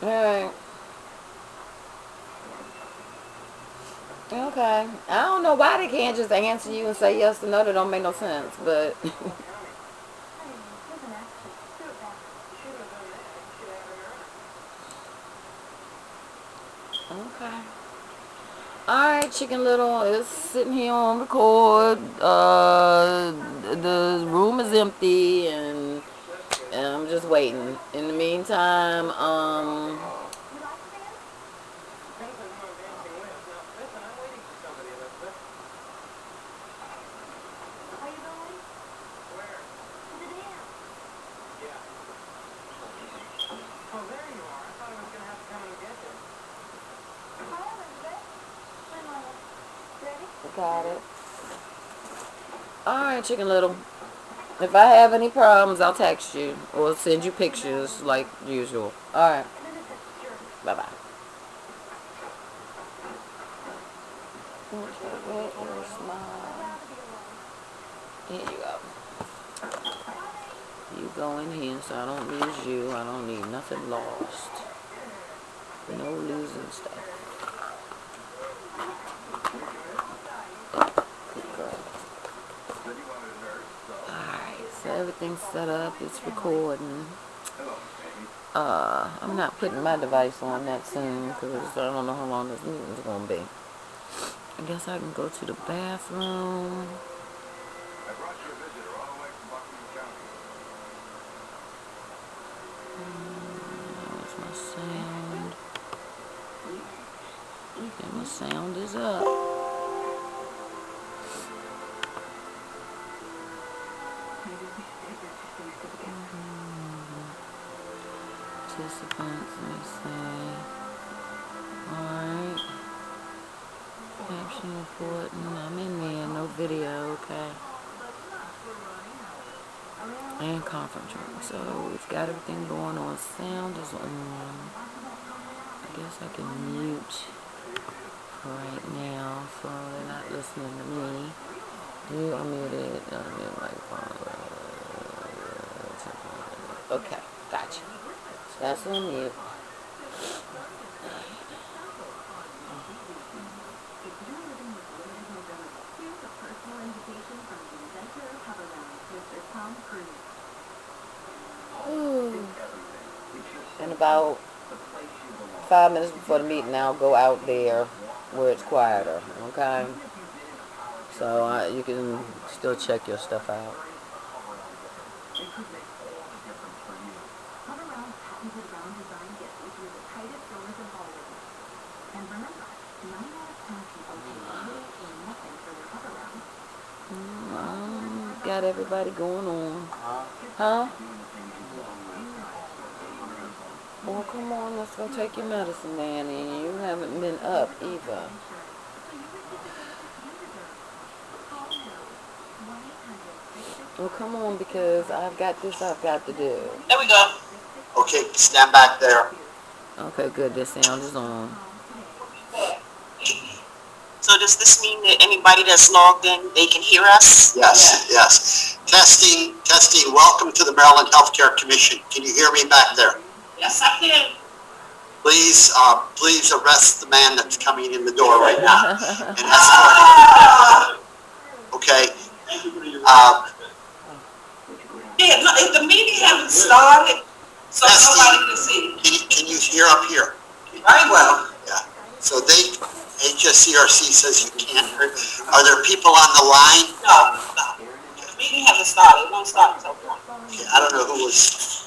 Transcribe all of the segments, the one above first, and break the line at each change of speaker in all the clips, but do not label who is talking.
Alright. Okay. I don't know why they can't just answer you and say yes or no. That don't make no sense, but okay. Alright, Chicken Little is sitting here on record. The room is empty and I'm just waiting. In the meantime, got it. Alright, Chicken Little. If I have any problems, I'll text you or send you pictures like usual. Alright. Bye bye. Here you go. You go in here so I don't lose you. I don't need nothing lost. No losing stuff. Good girl. Alright, so everything's set up. It's recording. I'm not putting my device on that soon because I don't know how long this meeting is going to be. I guess I can go to the bathroom. There's my sound. And my sound is up. Participants, let me see. Alright. Caption reporting. I'm in there, no video, okay. And conference room. So we've got everything going on. Sound is on. I guess I can mute right now so they're not listening to me. You are muted. Okay, gotcha. So that's on mute. And about 5 minutes before the meeting, I'll go out there where it's quieter, okay? So you can still check your stuff out. Got everybody going on. Huh? Well, come on, let's go take your medicine, Danny. You haven't been up either. Well, come on, because I've got this I've got to do.
There we go. Okay, stand back there.
Okay, good. This sound is on.
So does this mean that anybody that's logged in, they can hear us? Yes, yes. Testing, testing. Welcome to the Maryland Healthcare Commission. Can you hear me back there? Yes, I can. Please, please arrest the man that's coming in the door right now and escort him. Okay. Yeah, no, the meeting hasn't started, so testing. Nobody can see. Can you hear up here? Very well. Yeah. So HSCRC says you can't hear. Are there people on the line? No, no. The meeting hasn't started. It won't start until 1. Okay, I don't know who was.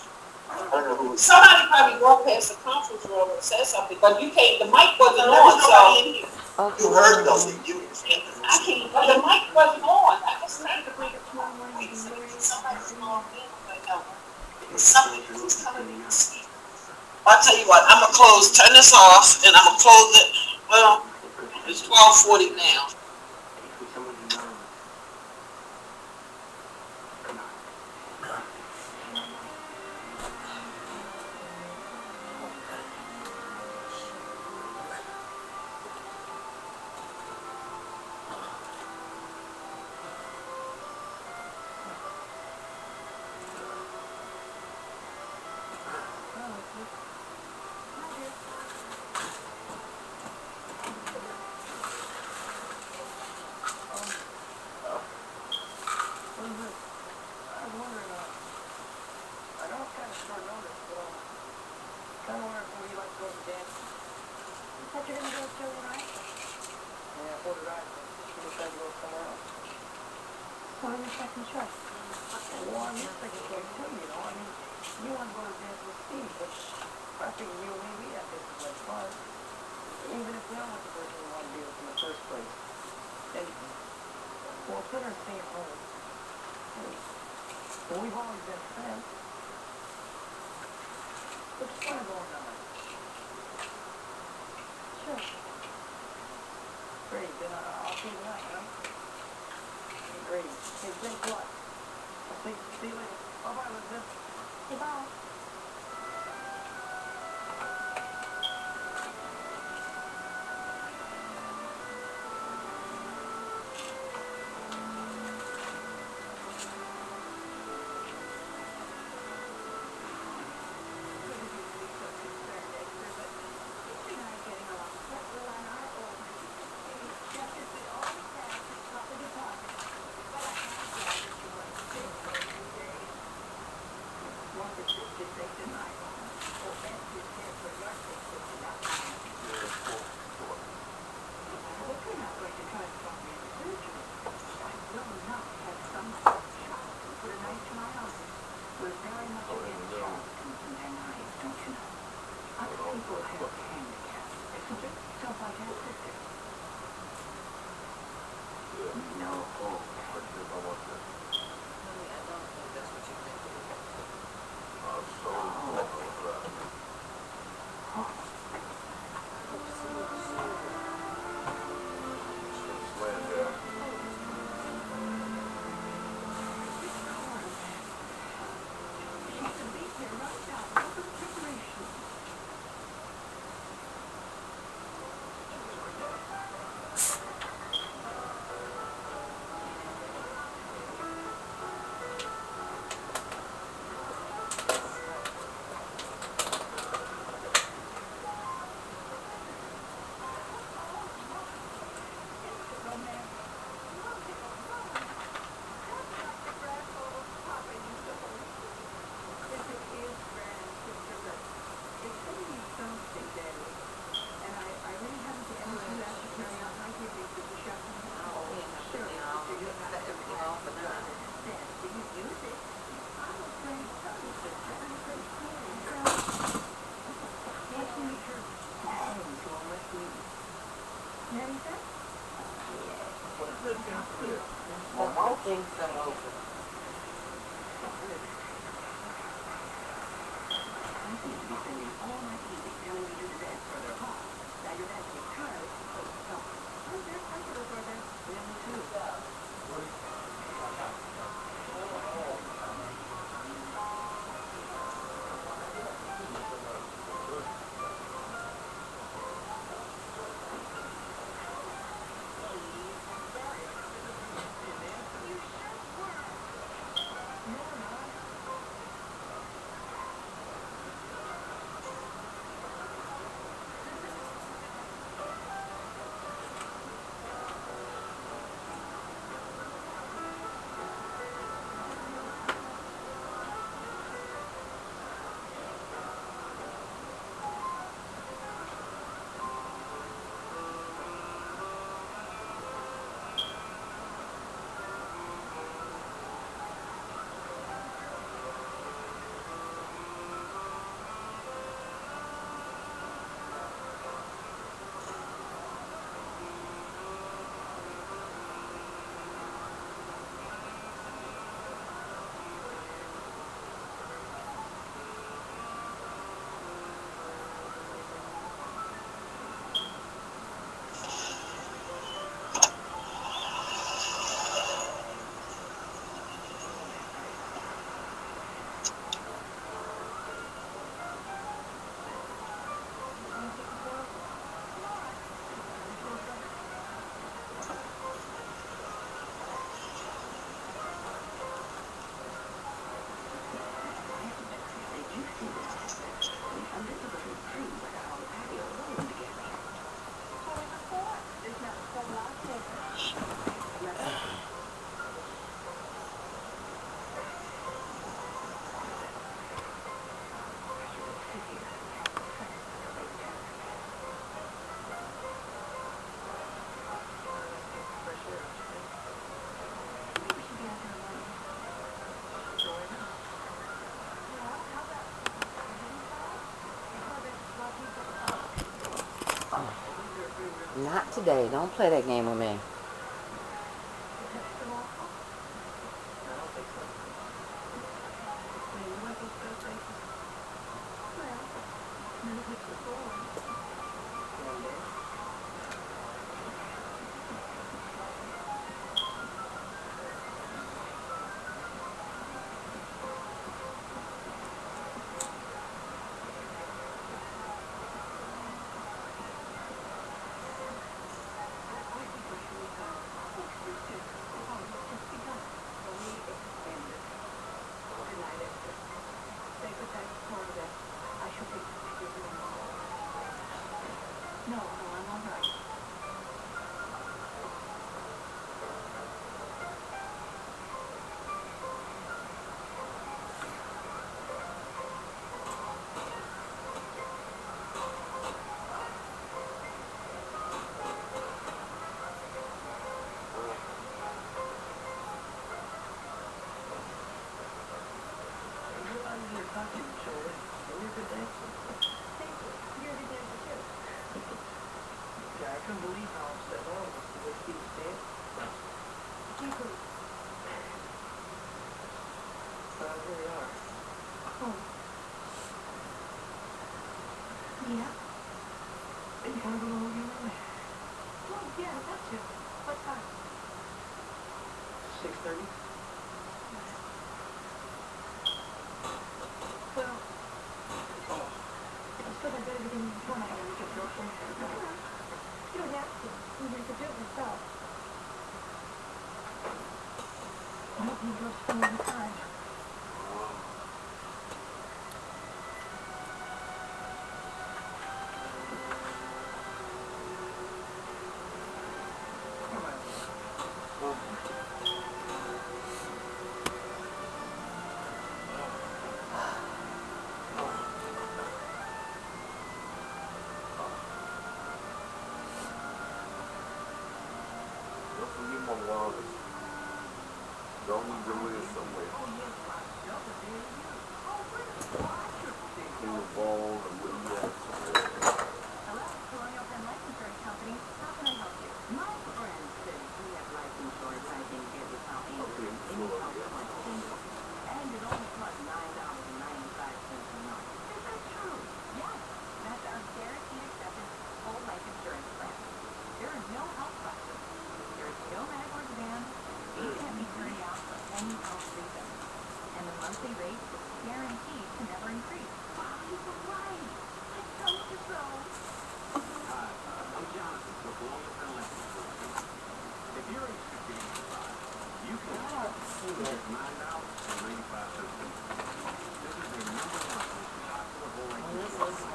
Somebody probably walked past the conference room and said something, but you can't. The mic wasn't on, so. Okay. You heard those. I can't. But the mic wasn't on. I was trying to bring it on. Somebody was logged in, but no. Somebody was coming in to speak. I'll tell you what. I'm gonna turn this off, and I'm gonna close it. Well, it's 12:40 now.
Well, I'm just thinking too, you know. I mean, you want to go to dance with Steve, but I figure you and me, we have this much fun. Even if we don't want the person we want to be with in the first place. And, well, it's better to stay at home. Well, we've always been friends. But just want to go on night. Sure. Great, then I'll see you tonight, huh? Great. Hey, thanks a lot. I'll see you later. Bye-bye, Elizabeth. Goodbye. Well, things don't open. Not today. Don't play that game with me.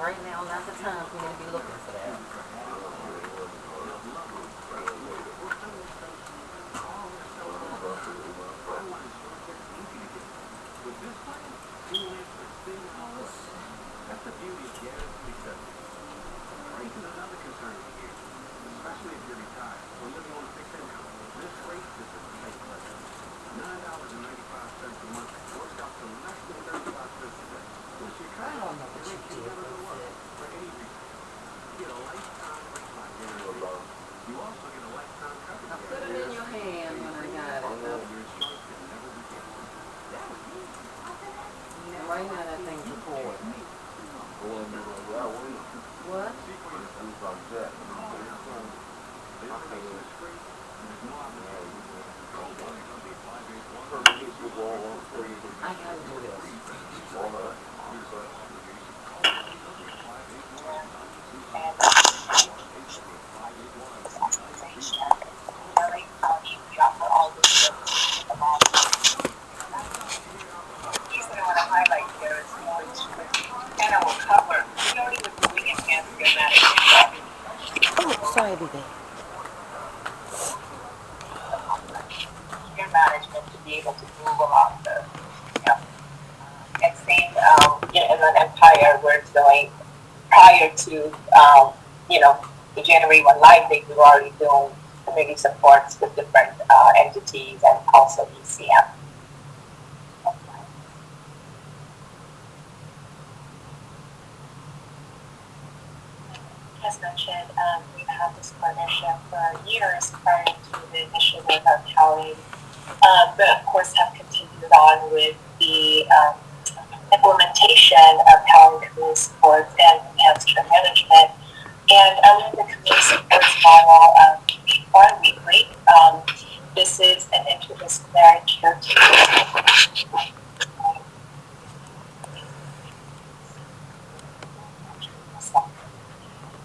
Right now, not the time for me to be looking for that. Right now that thing's recording. What? I gotta do this. Oh, sorry, baby. Your management to be able to move along the, and same, in an empire where it's going prior to, the January 1 Live Day, we were already doing community supports with different entities and also ECM.
as mentioned, we've had this partnership for years prior to the initiative of Cali, but of course have continued on with the implementation of Cali community supports and enhanced care management. And under the community supports model, we are weekly. This is an interdisciplinary care team.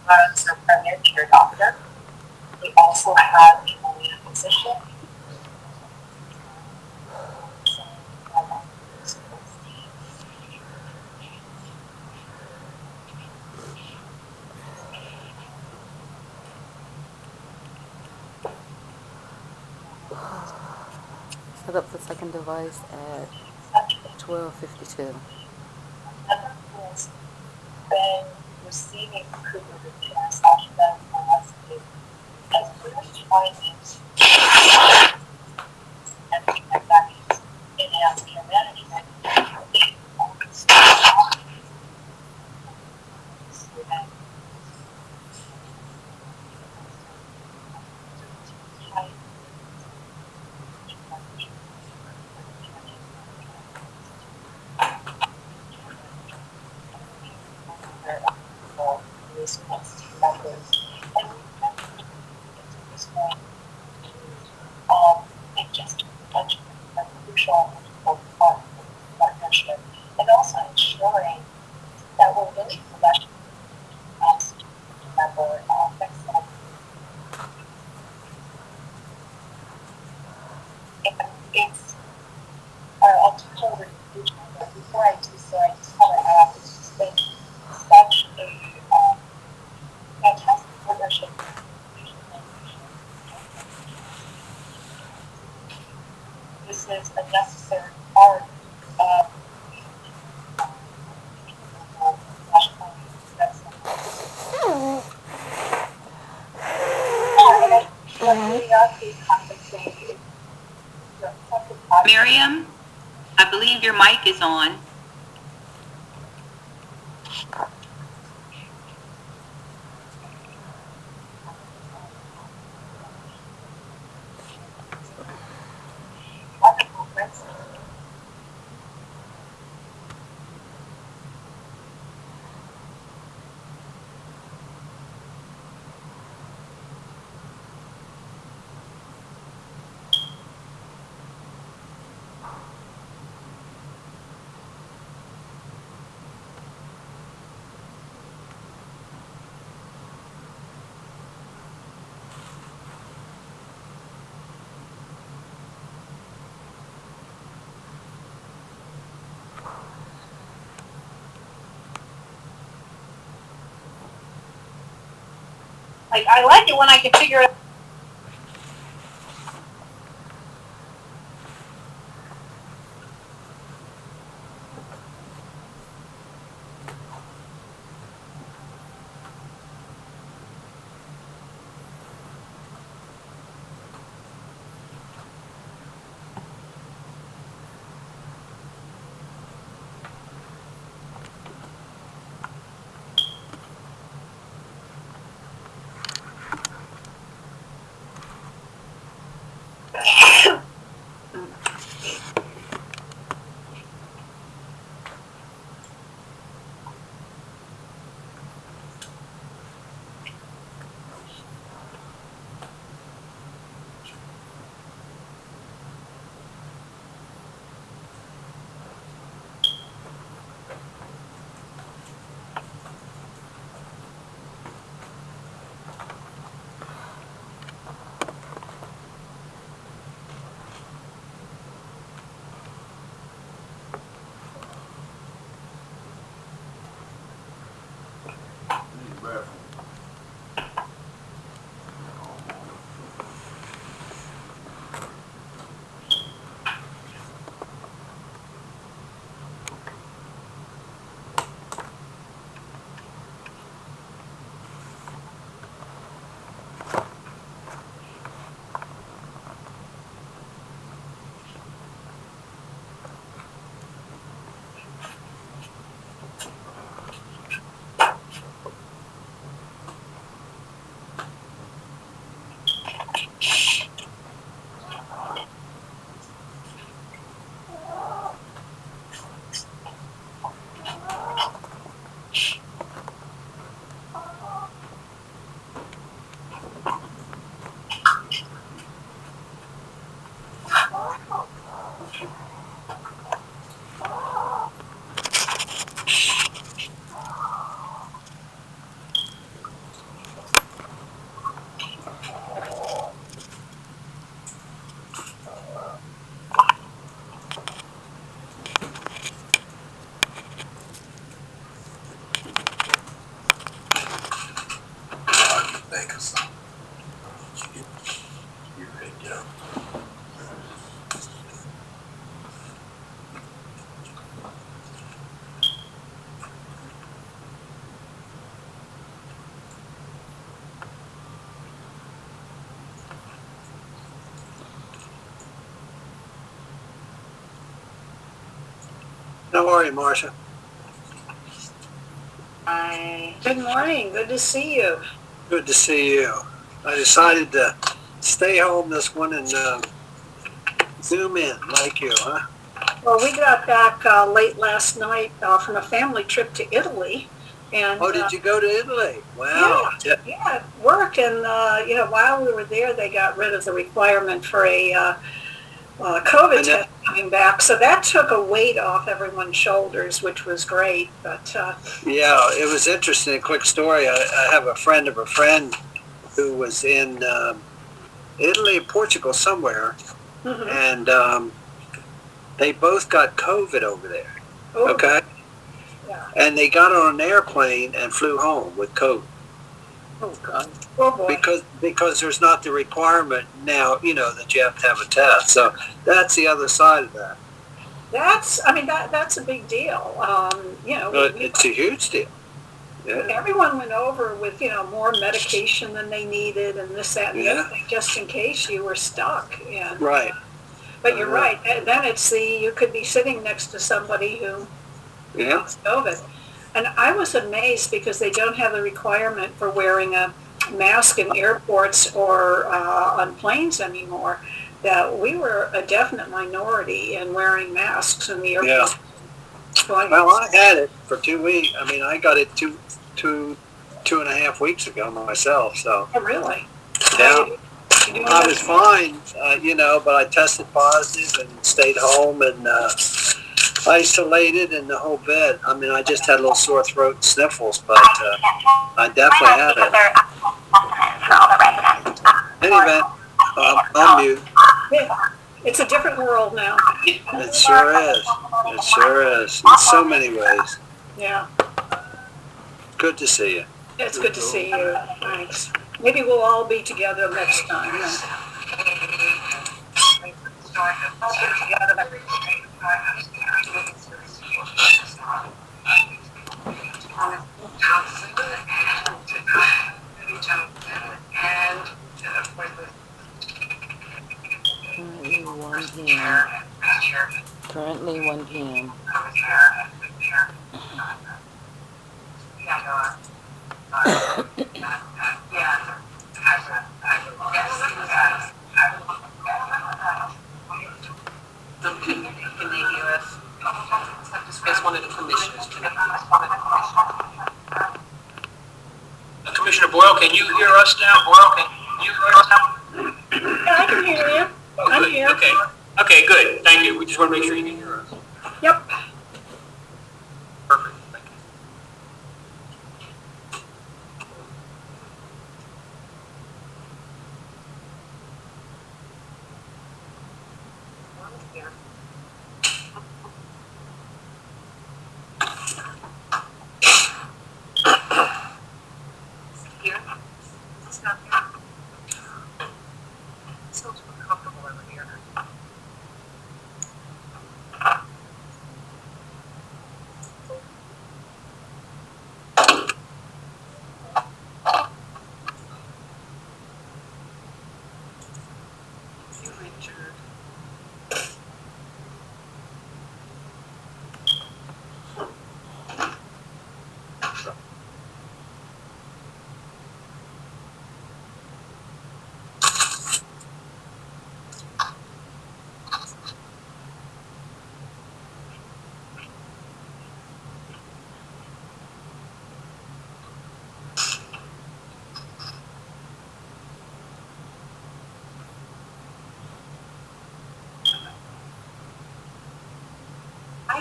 Runs our primary care doctor. We also have a family physician.
Set up the second device at 12:52.
Has been receiving improvement in care sessions as we're trying to and that is enhanced care management. It just such a crucial part of the partnership, and also ensuring that we're really fleshing out member aspects of it. It's I'll touch over to the future, but before I do so, I just want to add it's just been such a fantastic partnership. This is a necessary part of
Miriam, I believe your mic is on.
Like, I like it when I can figure it out.
Think of something. You could go. How are you, Marcia?
Hi. Good morning. Good to see you.
Good to see you. I decided to stay home this one and zoom in like you, huh?
Well, we got back late last night from a family trip to Italy, and
Oh, did you go to Italy? Wow.
yeah, it worked. And while we were there, they got rid of the requirement for a COVID test coming back, so that took a weight off everyone's shoulders, which was great. But
Yeah, it was interesting. A quick story. I have a friend of a friend who was in Italy, Portugal, somewhere,
mhm.
and they both got COVID over there.
Oh,
Okay,
yeah.
and they got on an airplane and flew home with COVID
Oh God. Oh boy.
because there's not the requirement now, that you have to have a test. So that's the other side of that.
That's a big deal.
But it's a huge deal. Yeah.
Everyone went over with, more medication than they needed and this, that, and the other
Yeah.
thing, just in case you were stuck. And,
Right.
But you're right. Then you could be sitting next to somebody who
Yeah.
has COVID. And I was amazed because they don't have the requirement for wearing a mask in airports or on planes anymore. That we were a definite minority in wearing masks in the airport.
Yeah. Well, I had it for 2 weeks. I mean, I got it two and a half weeks ago myself. So.
Oh, really?
Yeah. I was fine, but I tested positive and stayed home and isolated and the whole bit. I mean, I just had a little sore throat and sniffles, but I definitely had it. Anyway, I'll mute.
It's a different world now.
It sure is. It sure is. In so many ways.
Yeah.
Good to see you.
It's good to see you. Thanks. Maybe we'll all be together next time.
Currently 1 p.m.
Can they hear us? As one of the commissioners. Commissioner Boyle, can you hear us now? Boyle, can you hear us now?
Yeah, I can hear you.
Oh,
I'm
good.
here.
Okay. Okay, good. Thank you. We just want to make sure you can hear us.
Yep.
Perfect. Thank you.
Here. It's not here. It feels more comfortable over here.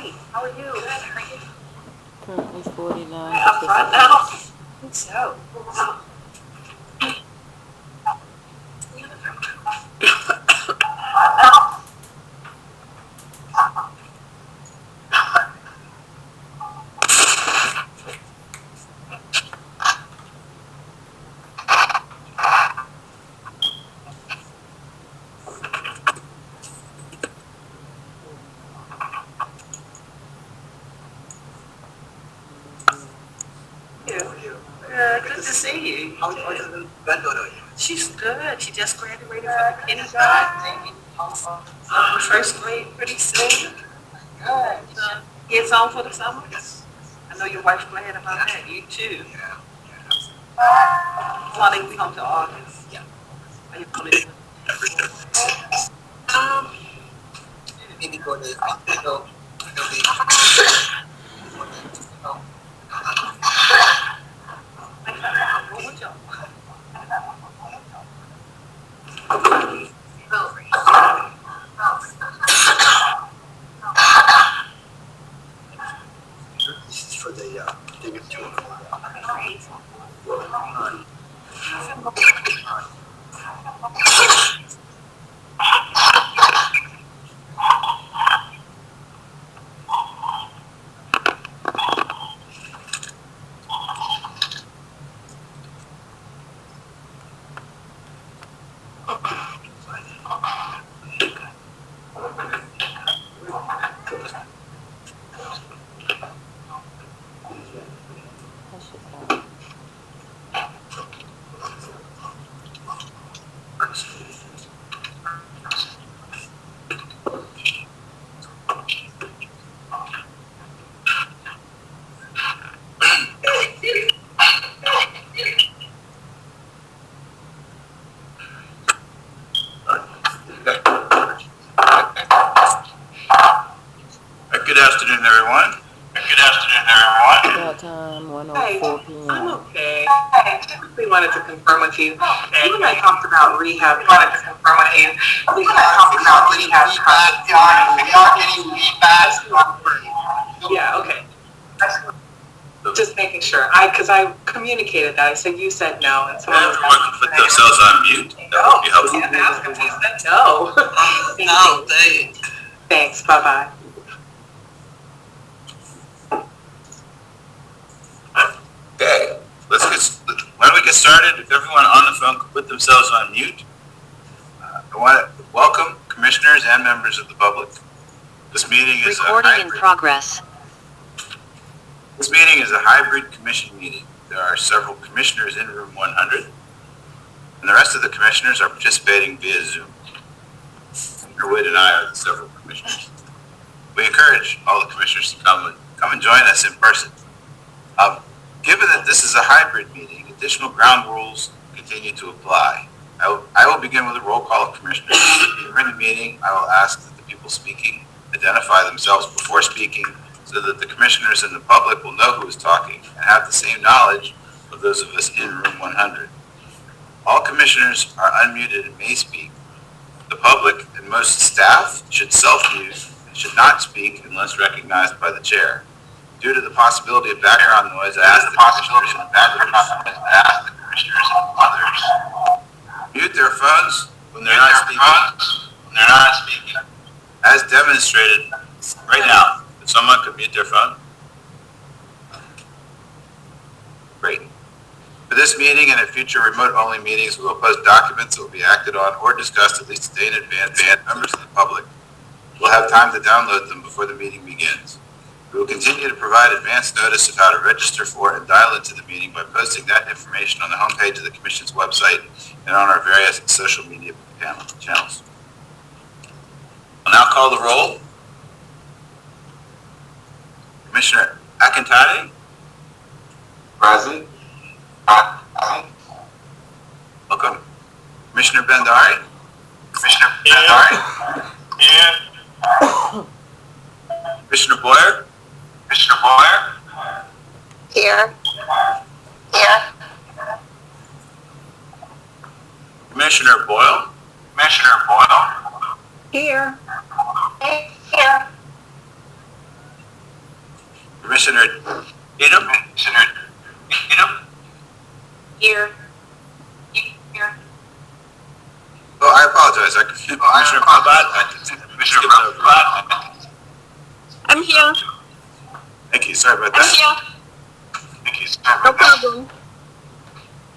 Hi, how are you? Good, how are you?
Currently 49
Up front now?
participants.
I think so. Good to see you.
How's Ben doing?
She's good. She just graduated from the kindergarten. First grade pretty soon. Good. Kids home for the summer? I know your wife's glad about that. You too.
Yeah.
How long they be home till August?
Yeah.
Are you going to?
Maybe go to, go,
What would y'all?
this is for the, dig it tour.
That should count.
Good afternoon, everyone.
Start time 1:04 p.m.
I'm okay. We wanted to confirm with you. You and I talked about rehab. We wanted to confirm with you. We talked about rehab. Yeah, okay. Just making sure. Because I communicated that. I said you said no, and so
Everyone can put themselves on mute. That would be helpful.
Yeah, ask him. He said no.
No, they.
Thanks. Bye-bye.
Okay, why don't we get started? If everyone on the phone could put themselves on mute. I want to welcome commissioners and members of the public. This meeting is
Recording in progress.
This meeting is a hybrid commission meeting. There are several commissioners in room 100, and the rest of the commissioners are participating via Zoom. Wood and I are the several commissioners. We encourage all the commissioners to come and join us in person. Given that this is a hybrid meeting, additional ground rules continue to apply. I will begin with a roll call of commissioners. During the meeting, I will ask that the people speaking identify themselves before speaking so that the commissioners and the public will know who is talking and have the same knowledge of those of us in room 100. All commissioners are unmuted and may speak. The public and most staff should self-mute and should not speak unless recognized by the chair. Due to the possibility of background noise, I ask the commissioners and others mute their phones when they're not speaking. As demonstrated right now, if someone could mute their phone. Great. For this meeting and in future remote-only meetings, we will post documents that will be acted on or discussed at least a day in advance, and members of the public will have time to download them before the meeting begins. We will continue to provide advance notice of how to register for and dial into the meeting by posting that information on the homepage of the Commission's website and on our various social media channels. I'll now call the roll. Commissioner Akintade? Present. Welcome. Commissioner Bendari? Here. Commissioner Boyer?
Here.
Commissioner Boyle?
Here.
Commissioner Edom? Commissioner Edom?
Here. Here.
Oh, I apologize. Commissioner Prabat? Commissioner Prabat?
I'm here.
Thank you. Sorry about
I'm
that.
here.
Thank you. Sorry
No
about that.
problem.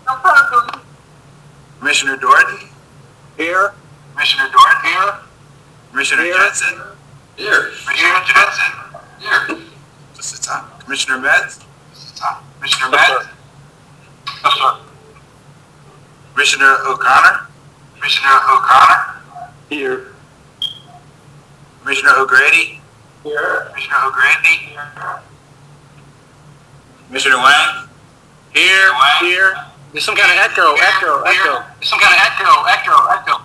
No problem.
Commissioner Dorton?
Here.
Commissioner Dorton? Here. Commissioner Jensen? Here. Commissioner Jensen? Here. Just a time. Commissioner Metz? Just a time. Commissioner Metz? No, sir. Commissioner O'Connor? Commissioner O'Connor?
Here.
Commissioner O'Grady?
Here.
Commissioner O'Grady? Here. Commissioner Wang? Here. Here.
There's some kind of echo.
There's some kind of echo.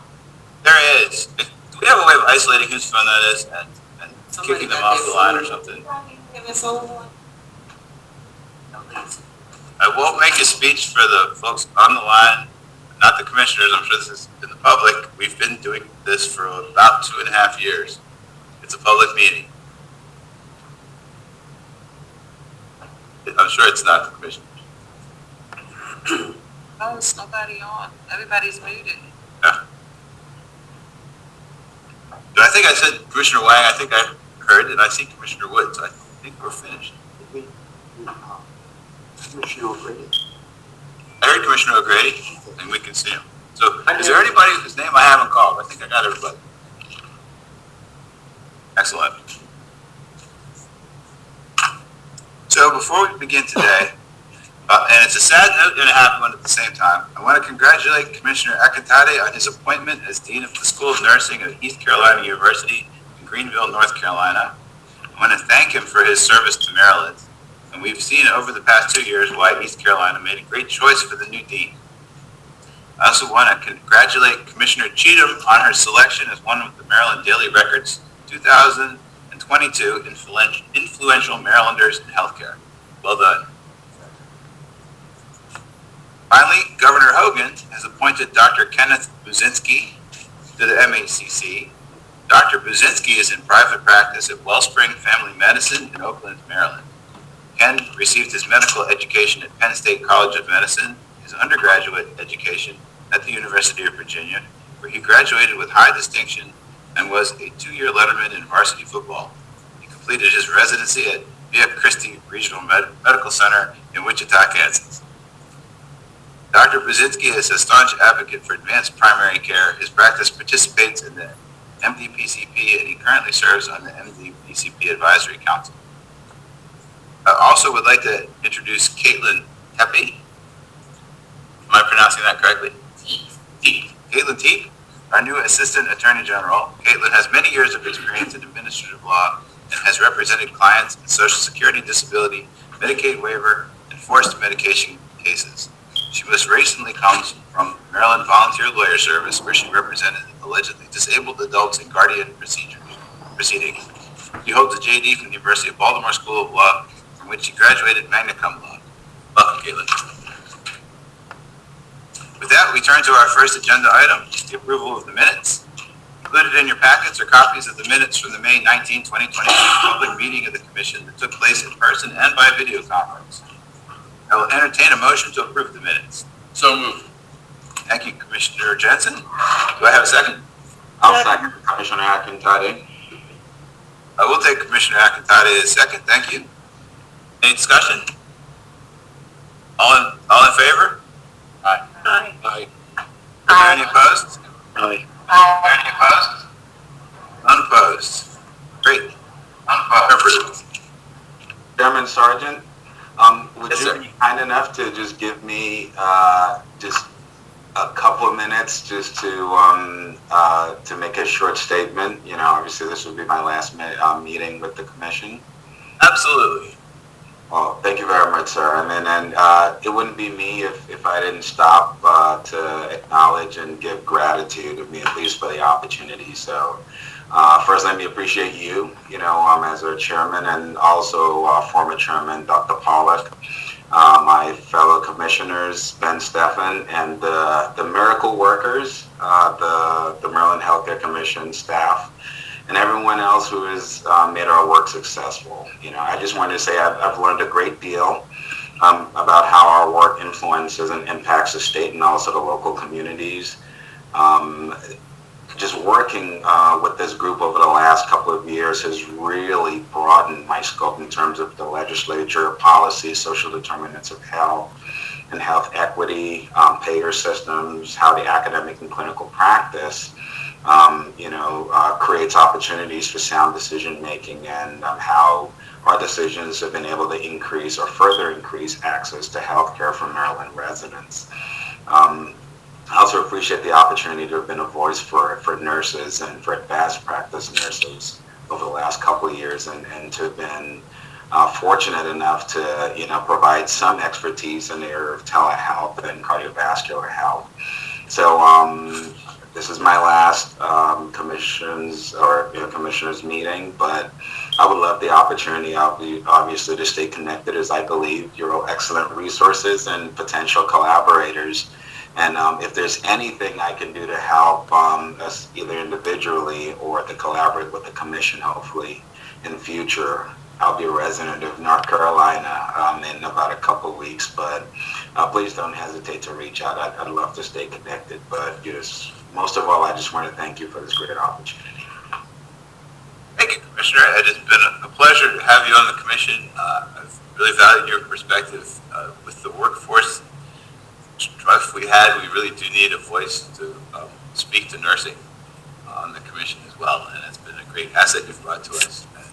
There is. Do we have a way of isolating whose phone that is and kicking them off the line or something? I won't make a speech for the folks on the line, not the commissioners. I'm sure this is in the public. We've been doing this for about 2.5 years. It's a public meeting. I'm sure it's not the commissioners.
Oh, there's nobody on. Everybody's muted.
Yeah. But I think I said Commissioner Wang. I think I heard, and I see Commissioner Woods. I think we're finished.
Commissioner O'Grady.
I heard Commissioner O'Grady, and we can see him. So, is there anybody whose name I haven't called? I think I got everybody. Excellent. So, before we begin today, and it's a sad note and a happy one at the same time, I want to congratulate Commissioner Akintade on his appointment as Dean of the School of Nursing at East Carolina University in Greenville, North Carolina. I want to thank him for his service to Maryland. And we've seen over the past 2 years why East Carolina made a great choice for the new dean. I also want to congratulate Commissioner Cheatham on her selection as one of the Maryland Daily Record's 2022 influential Marylanders in healthcare. Well done. Finally, Governor Hogan has appointed Dr. Kenneth Buzinski to the MHCC. Dr. Buzinski is in private practice at Wellspring Family Medicine in Oakland, Maryland. Ken received his medical education at Penn State College of Medicine, his undergraduate education at the University of Virginia, where he graduated with high distinction and was a 2-year letterman in varsity football. He completed his residency at V.F. Christie Regional Medical Center in Wichita, Kansas. Dr. Buzinski is a staunch advocate for advanced primary care. His practice participates in the MDPCP, and he currently serves on the MDPCP Advisory Council. I also would like to introduce Caitlin Tepe. Am I pronouncing that correctly? Tepe. Caitlin Tepe, our new Assistant Attorney General. Caitlin has many years of experience in administrative law and has represented clients in Social Security, disability, Medicaid waiver, and forced medication cases. She most recently comes from Maryland Volunteer Lawyer Service, where she represented allegedly disabled adults in guardian proceedings. She holds a JD from the University of Baltimore School of Law, from which she graduated magna cum laude. Welcome, Caitlin. With that, we turn to our first agenda item, the approval of the minutes. Included in your packets are copies of the minutes from the May 19, 2022 public meeting of the Commission that took place in person and by video conference. I will entertain a motion to approve the minutes.
So moved.
Thank you, Commissioner Jensen. Do I have a second?
I'll second Commissioner Akintade.
I will take Commissioner Akintade as second. Thank you. Any discussion? All in favor?
Aye.
Aye.
Aye.
Are there any opposed?
Aye.
Are there any opposed? Unopposed. Great. Unopposed.
Chairman Sargent, would
Yes,
you
sir.
be kind enough to just give me just a couple of minutes just to make a short statement? You know, obviously this would be my last meeting with the commission.
Absolutely.
Well, thank you very much, sir. And it wouldn't be me if I didn't stop to acknowledge and give gratitude, I mean, at least for the opportunity. So first, let me appreciate you, as our chairman, and also former chairman, Dr. Pollack, my fellow commissioners, Ben Steffen, and the miracle workers, the Maryland Healthcare Commission staff, and everyone else who has made our work successful. I just wanted to say I've learned a great deal about how our work influences and impacts the state and also the local communities. Just working with this group over the last couple of years has really broadened my scope in terms of the legislature, policy, social determinants of health and health equity, payer systems, how the academic and clinical practice, creates opportunities for sound decision making, and how our decisions have been able to increase or further increase access to healthcare for Maryland residents. I also appreciate the opportunity to have been a voice for nurses and for advanced practice nurses over the last couple of years, and to have been fortunate enough to provide some expertise in the area of telehealth and cardiovascular health. So this is my last commissioners meeting, but I would love the opportunity, obviously, to stay connected, as I believe you're all excellent resources and potential collaborators. And if there's anything I can do to help us either individually or to collaborate with the commission, hopefully in future, I'll be a resident of North Carolina in about a couple of weeks. But please don't hesitate to reach out. I'd love to stay connected. But most of all, I just want to thank you for this great opportunity.
Thank you, Commissioner. It has been a pleasure to have you on the commission. I've really valued your perspective with the workforce strife we had. We really do need a voice to speak to nursing on the commission as well, and it's been a great asset you've brought to us, and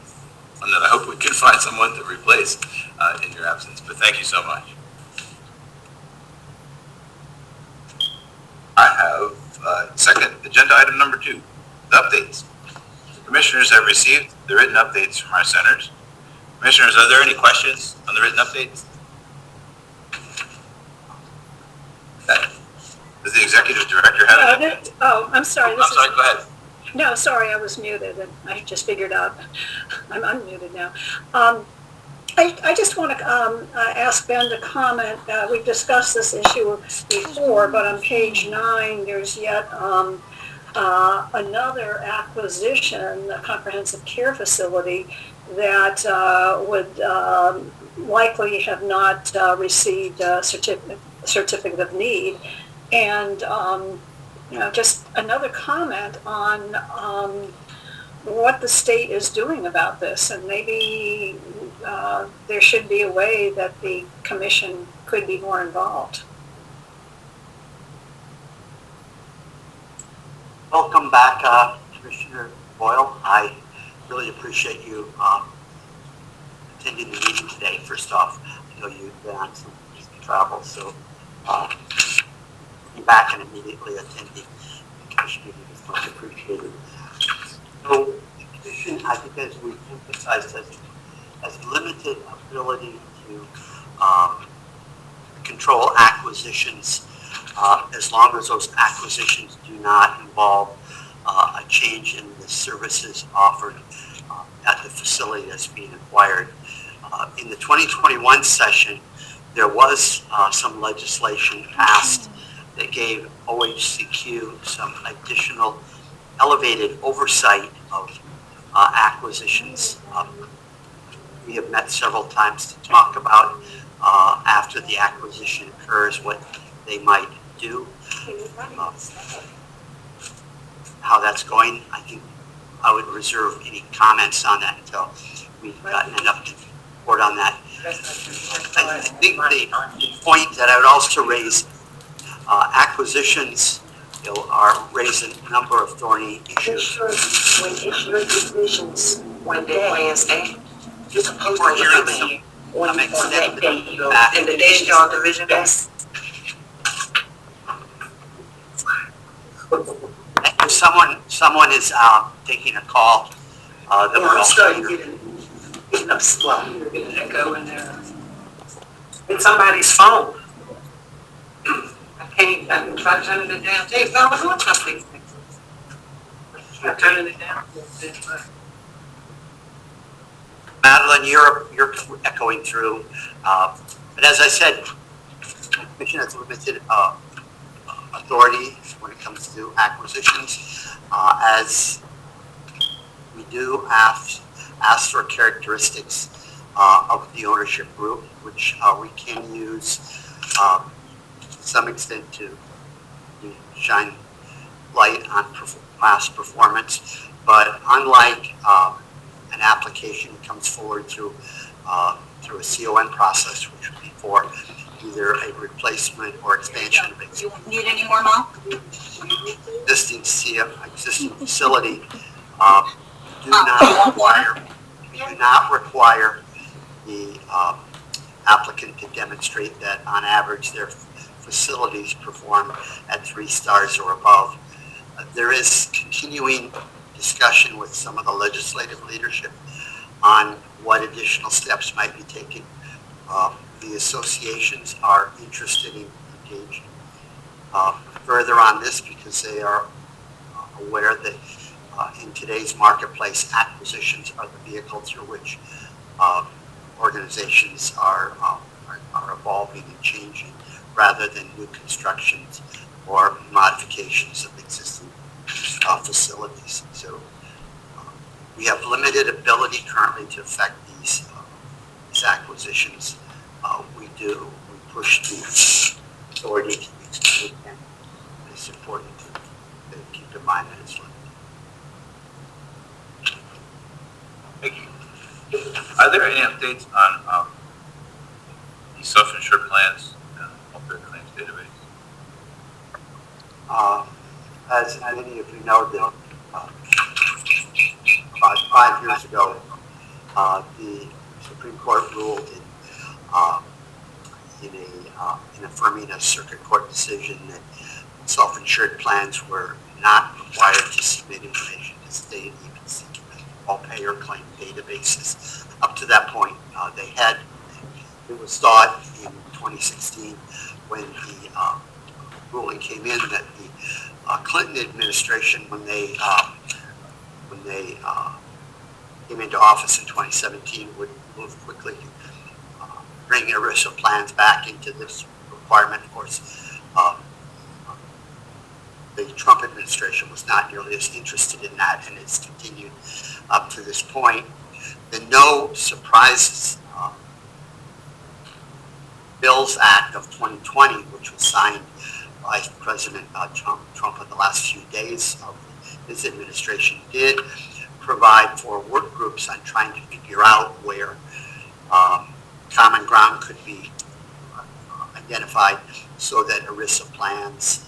one that I hope we can find someone to replace in your absence. But thank you so much. I have second agenda item number 2, the updates. The commissioners have received the written updates from our centers. Commissioners, are there any questions on the written updates? Does the executive director have it?
I'm sorry.
I'm sorry, go ahead.
No, sorry, I was muted, and I just figured out I'm unmuted now. I just want to ask Ben to comment. We've discussed this issue before, but on page 9, there's yet another acquisition, a comprehensive care facility that would likely have not received a certificate of need. And, just another comment on what the state is doing about this. And maybe there should be a way that the commission could be more involved.
Welcome back, Commissioner Boyle. I really appreciate you attending the meeting today. First off, I know you've been on some travel, so back and immediately attending the commission meeting is much appreciated. So the commission, I think, as we emphasized, has limited ability to control acquisitions as long as those acquisitions do not involve a change in the services offered at the facility that's being acquired. In the 2021 session, there was some legislation passed that gave OHCQ some additional elevated oversight of acquisitions. We have met several times to talk about after the acquisition occurs what they might do, how that's going. I think I would reserve any comments on that until we've gotten enough to report on that. I think the point that I would also raise, acquisitions are raising a number of thorny issues.
When issuing decisions, when they Wednesday, you're supposed to hear them on that day. In the days y'all division best.
Someone is taking a call.
I'm starting getting up slow. You're getting an echo in there. It's somebody's phone. I can try turning it down. Hey, Val, I'm doing something. Try turning it down.
Madeline, you're echoing through. But as I said, the commission has limited authority when it comes to acquisitions. As We do ask for characteristics of the ownership group, which we can use to some extent to shine light on past performance. But unlike an application that comes forward through a CON process, which would be for either a replacement or expansion of
You need any more, Mom?
existing facility, do not require the applicant to demonstrate that on average their facilities perform at 3 stars or above. There is continuing discussion with some of the legislative leadership on what additional steps might be taken. The associations are interested in engaging further on this because they are aware that in today's marketplace, acquisitions are the vehicle through which organizations are evolving and changing rather than new constructions or modifications of existing facilities. So we have limited ability currently to affect these acquisitions. We push the authority to the extent we can. It's important to keep in mind that it's limited.
Thank you. Are there any updates on the self-insured plans and welfare claims database?
As many of you know, that about 5 years ago, the Supreme Court ruled in affirming a circuit court decision that self-insured plans were not required to submit information to state agency all payer claim databases. Up to that point, they had. It was thought in 2016 when the ruling came in that the Clinton administration, when they came into office in 2017, would move quickly to bring ERISA plans back into this requirement. Of course, the Trump administration was not nearly as interested in that, and it's continued up to this point. The No Surprises Bills Act of 2020, which was signed by President Trump in the last few days of his administration, did provide for work groups on trying to figure out where common ground could be identified so that ERISA plans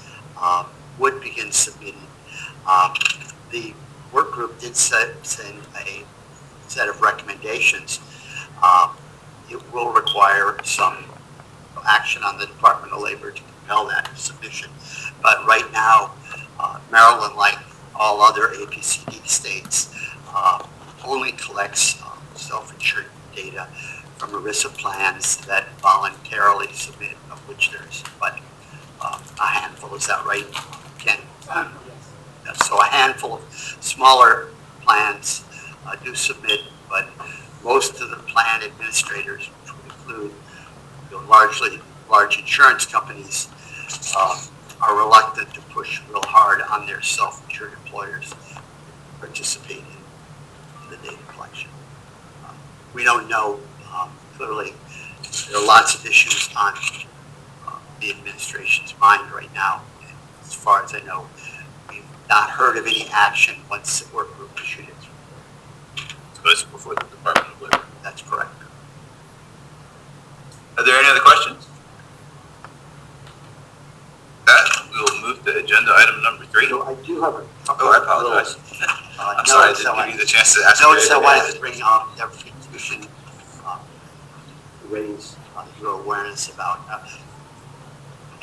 would begin submitting. The work group did send a set of recommendations. It will require some action on the Department of Labor to compel that submission. But right now, Maryland, like all other APCD states, only collects self-insured data from ERISA plans that voluntarily submit, of which there's but a handful. Is that right, Ken? So a handful of smaller plans do submit, but most of the plan administrators, which would include large insurance companies, are reluctant to push real hard on their self-insured employers to participate in the data collection. We don't know. Clearly, there are lots of issues on the administration's mind right now. And as far as I know, we've not heard of any action once the work group issued its report.
So it's before the Department of Labor.
That's correct.
Are there any other questions? That we will move to agenda item number 3.
So I do have a couple.
Oh, I apologize. I'm sorry, I didn't give you the chance to ask.
Notice I wanted to bring up the commission raise your awareness about.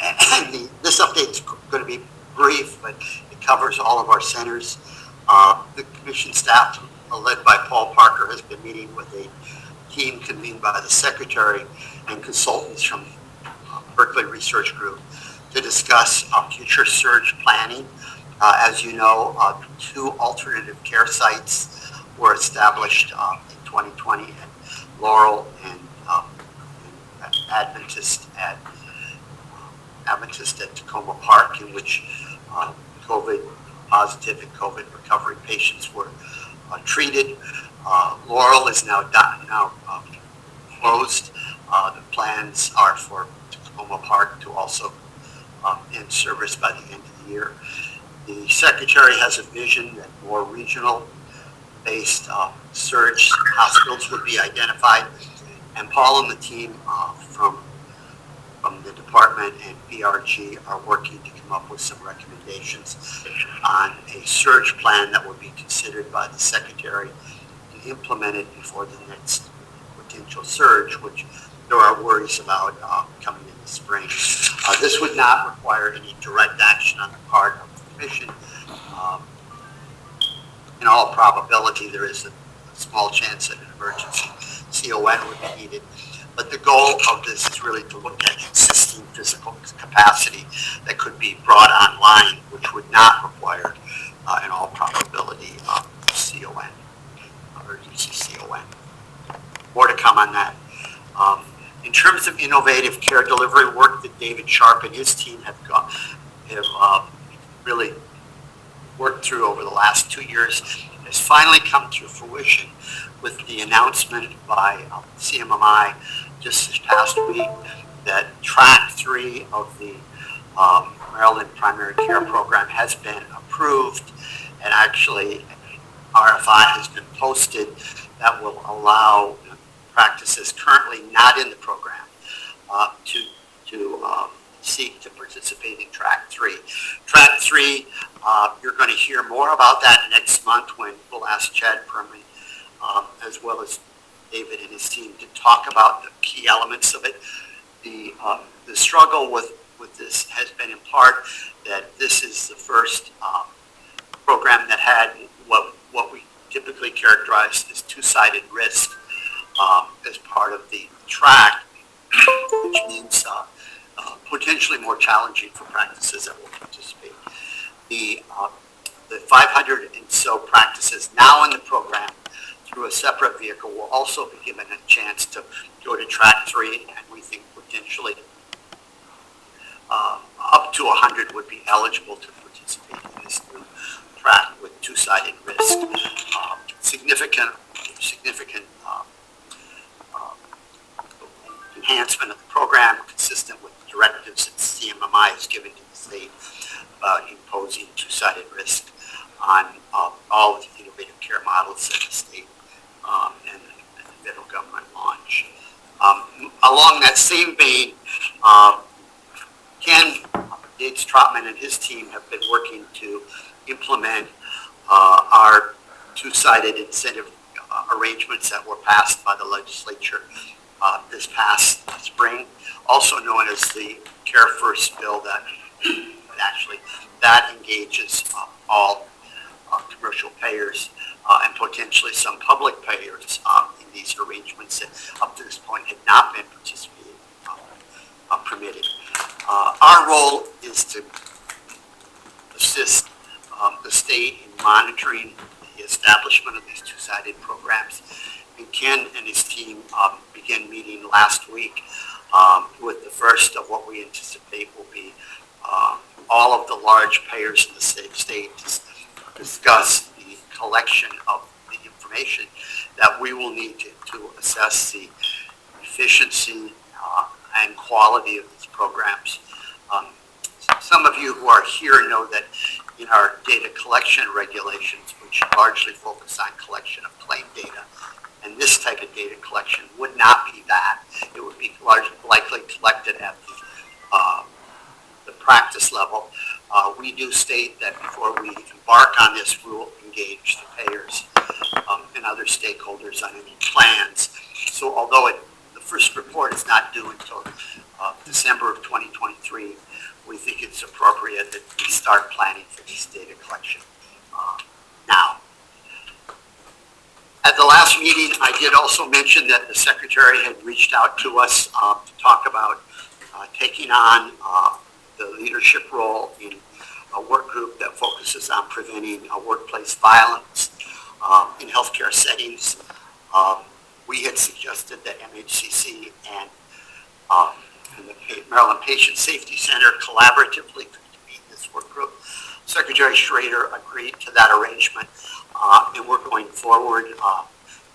And this update is going to be brief, but it covers all of our centers. The commission staff, led by Paul Parker, has been meeting with a team convened by the secretary and consultants from Berkeley Research Group to discuss future surge planning. As you know, 2 alternative care sites were established in 2020 at Laurel and Adventist at Tacoma Park, in which COVID positive and COVID recovery patients were treated. Laurel is now closed. The plans are for Tacoma Park to also end service by the end of the year. The Secretary has a vision that more regional-based surge hospitals would be identified, and Paul and the team from the department and BRG are working to come up with some recommendations on a surge plan that would be considered by the Secretary and implemented before the next potential surge, which there are worries about coming in the spring. This would not require any direct action on the part of the Commission. In all probability, there is a small chance that an emergency CON would be needed. But the goal of this is really to look at existing physical capacity that could be brought online, which would not require, in all probability, CON, emergency CON. More to come on that. In terms of innovative care delivery work that David Sharp and his team have really worked through over the last 2 years, has finally come to fruition with the announcement by CMMI just this past week that track 3 of the Maryland Primary Care Program has been approved, and actually RFI has been posted that will allow practices currently not in the program to seek to participate in track 3. Track 3, you're going to hear more about that next month when we'll ask Chad Perman as well as David and his team to talk about the key elements of it. The struggle with this has been in part that this is the first program that had what we typically characterize as two-sided risk as part of the track, which means potentially more challenging for practices that will participate. The 500 and so practices now in the program through a separate vehicle will also be given a chance to go to track 3, and we think potentially up to 100 would be eligible to participate in this new track with two-sided risk. Significant enhancement of the program consistent with the directives that CMMI has given to the state about imposing two-sided risk on all of the innovative care models that the state and the federal government launch. Along that same vein, Ken Yates Trotman and his team have been working to implement our two-sided incentive arrangements that were passed by the legislature this past spring, also known as the Care First bill that engages all commercial payers and potentially some public payers in these arrangements that up to this point had not been participating permitted. Our role is to assist the state in monitoring the establishment of these two-sided programs. And Ken and his team began meeting last week with the first of what we anticipate will be all of the large payers in the state to discuss the collection of the information that we will need to assess the efficiency and quality of these programs. Some of you who are here know that in our data collection regulations, which largely focus on collection of claim data, and this type of data collection would not be that. It would be likely collected at the practice level. We do state that before we embark on this, we will engage the payers and other stakeholders on any plans. So although the first report is not due until December of 2023, we think it's appropriate that we start planning for this data collection now. At the last meeting, I did also mention that the Secretary had reached out to us to talk about taking on the leadership role in a work group that focuses on preventing workplace violence in healthcare settings. We had suggested that MHCC and the Maryland Patient Safety Center collaboratively convene this work group. Secretary Schrader agreed to that arrangement. and we're going forward.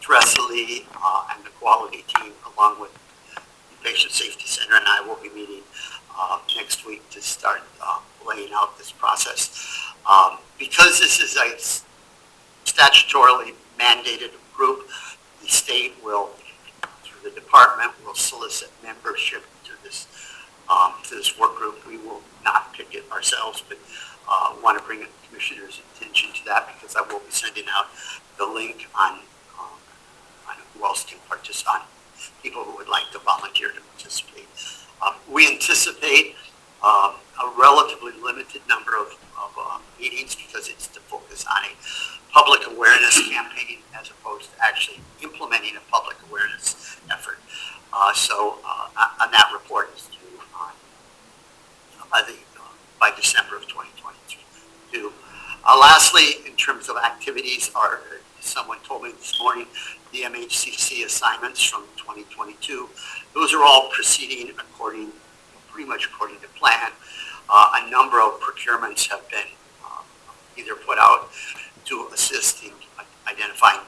Teresa Lee and the quality team, along with the Patient Safety Center, and I will be meeting next week to start laying out this process. Because this is a statutorily mandated group, the state will, through the department, will solicit membership to this work group. We will not pick it ourselves, but want to bring the commissioner's attention to that, because I will be sending out the link on who else can participate, people who would like to volunteer to participate. We anticipate a relatively limited number of meetings, because it's to focus on a public awareness campaign as opposed to actually implementing a public awareness effort. So on that report is due by December of 2022. Lastly, in terms of activities, someone told me this morning, the MHCC assignments from 2022, those are all proceeding pretty much according to plan. A number of procurements have been either put out to assist in identifying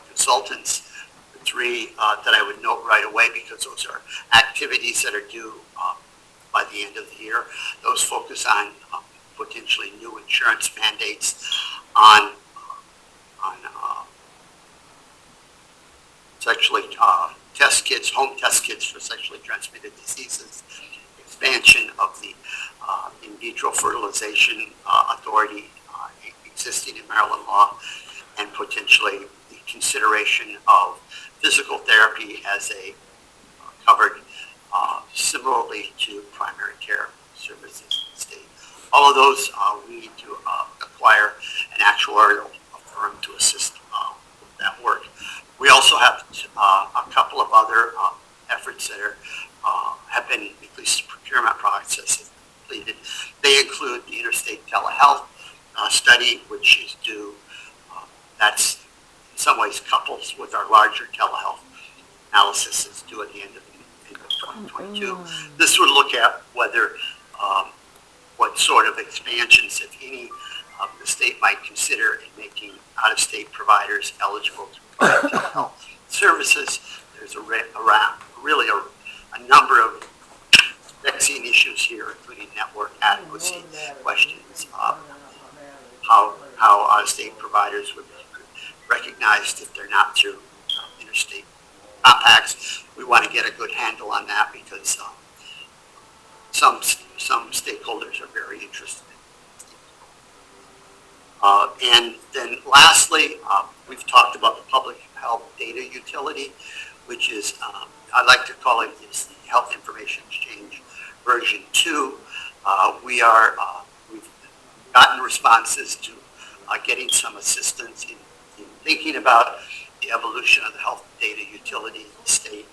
consultants. The three that I would note right away, because those are activities that are due by the end of the year. Those focus on potentially new insurance mandates on sexually test kits, home test kits for sexually transmitted diseases, expansion of the in vitro fertilization authority existing in Maryland law, and potentially the consideration of physical therapy as a covered similarly to primary care services in the state. All of those we need to acquire an actuarial firm to assist with that work. We also have a couple of other efforts that have been, at least procurement processes, completed. They include the interstate telehealth study, which is due, that's in some ways couples with our larger telehealth analysis is due at the end of 2022. This would look at whether, what sort of expansions, if any, the state might consider in making out-of-state providers eligible to provide telehealth services. There's really a number of vexing issues here, including network adequacy questions, how out-of-state providers would be recognized if they're not through interstate compacts. We want to get a good handle on that, because some stakeholders are very interested in it. And then lastly, we've talked about the public health data utility, which is, I like to call it is the Health Information Exchange version 2. We've gotten responses to getting some assistance in thinking about the evolution of the health data utility in the state,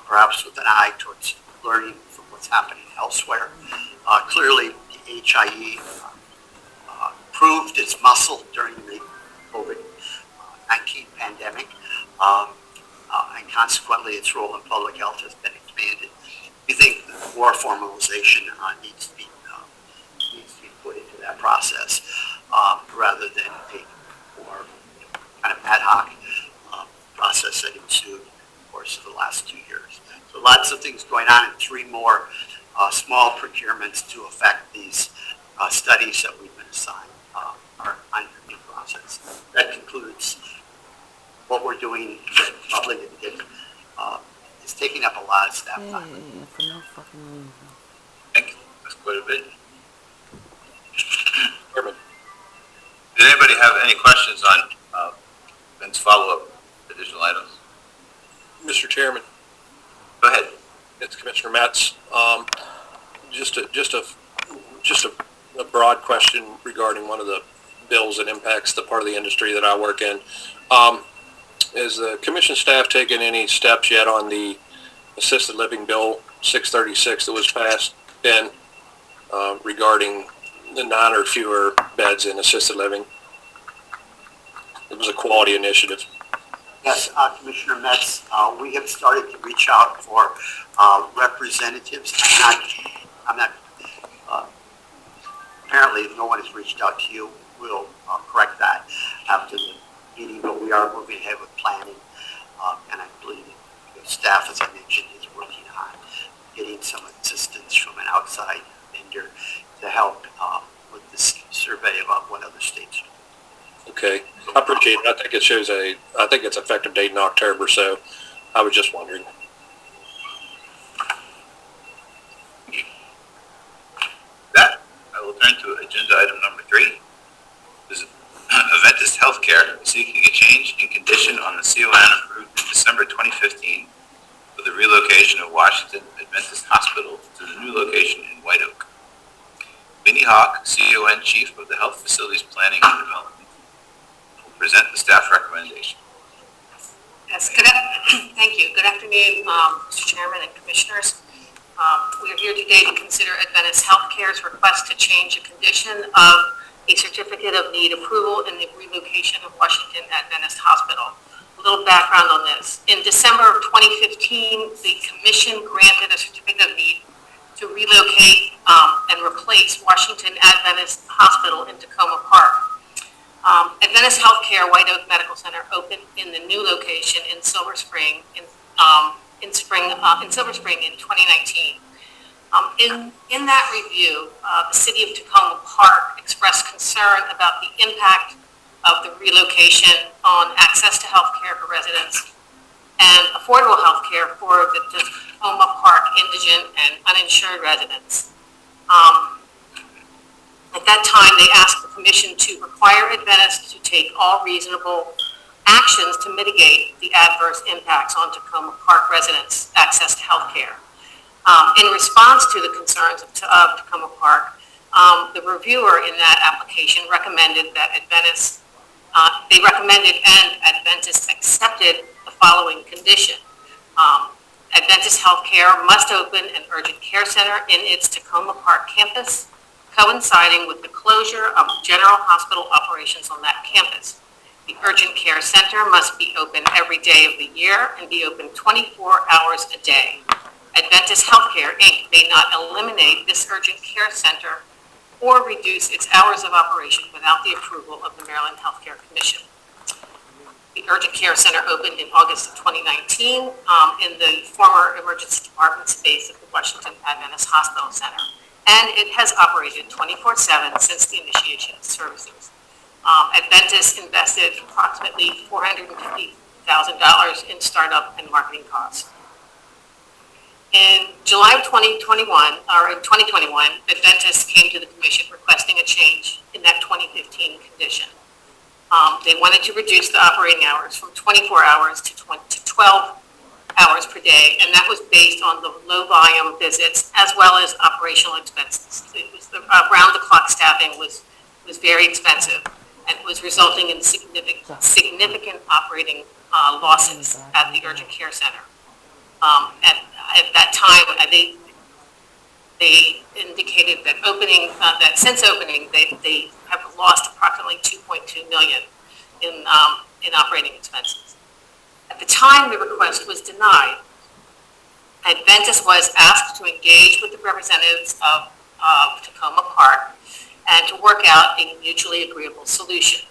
perhaps with an eye towards learning from what's happening elsewhere. Clearly, the HIE proved its muscle during the COVID-19 pandemic, and consequently its role in public health has been expanded. We think more formalization needs to be put into that process, rather than a more kind of ad hoc process that ensued in the course of the last 2 years. So lots of things going on, and 3 more small procurements to affect these studies that we've been assigned are under the process. That concludes what we're doing. Probably it's taking up a lot of staff time.
For no fucking reason.
Thank you. That's quite a bit. Chairman. Did anybody have any questions on Ben's follow-up additional items?
Mr. Chairman.
Go ahead.
It's Commissioner Metz. Just a broad question regarding one of the bills that impacts the part of the industry that I work in. Is the commission staff taken any steps yet on the assisted living bill 636 that was passed, Ben, regarding the 9 or fewer beds in assisted living? It was a quality initiative.
Yes, Commissioner Metz, we have started to reach out for representatives. I'm not apparently no one has reached out to you. We'll correct that after the meeting, but we are moving ahead with planning. And I believe the staff, as I mentioned, is working on getting some assistance from an outside vendor to help with this survey about what other states are.
Okay, I appreciate it. I think it shows I think it's effective date in October, so I was just wondering.
That, I will turn to agenda item number 3. This is Adventist Healthcare seeking a change in condition on the CON approved in December 2015 for the relocation of Washington Adventist Hospital to the new location in White Oak. Vinnie Hawk, CON Chief of the Health Facilities Planning and Development, will present the staff recommendation.
Yes, thank you. Good afternoon, Mr. Chairman and Commissioners. We are here today to consider Adventist Healthcare's request to change a condition of a certificate of need approval in the relocation of Washington Adventist Hospital. A little background on this. In December of 2015, the Commission granted a certificate of need to relocate and replace Washington Adventist Hospital in Tacoma Park. Adventist Healthcare White Oak Medical Center opened in the new location in Silver Spring in Silver Spring in 2019. In that review, the City of Tacoma Park expressed concern about the impact of the relocation on access to health care for residents and affordable health care for the Tacoma Park indigent and uninsured residents. At that time, they asked the Commission to require Adventist to take all reasonable actions to mitigate the adverse impacts on Tacoma Park residents' access to health care. In response to the concerns of Tacoma Park, the reviewer in that application recommended that Adventist accepted the following condition. Adventist Healthcare must open an urgent care center in its Tacoma Park campus, coinciding with the closure of general hospital operations on that campus. The urgent care center must be open every day of the year and be open 24 hours a day. Adventist Healthcare, Inc. may not eliminate this urgent care center or reduce its hours of operation without the approval of the Maryland Healthcare Commission. The urgent care center opened in August of 2019 in the former emergency department space of the Washington Adventist Hospital Center, and it has operated 24/7 since the initiation of services. Adventist invested approximately $450,000 in startup and marketing costs. In July of 2021, Adventist came to the Commission requesting a change in that 2015 condition. They wanted to reduce the operating hours from 24 hours to 12 hours per day, and that was based on the low volume visits as well as operational expenses. It was the round-the-clock staffing was very expensive, and it was resulting in significant operating losses at the urgent care center. At that time, they indicated that since opening, they have lost approximately $2.2 million in operating expenses. At the time the request was denied, Adventist was asked to engage with the representatives of Tacoma Park and to work out a mutually agreeable solution.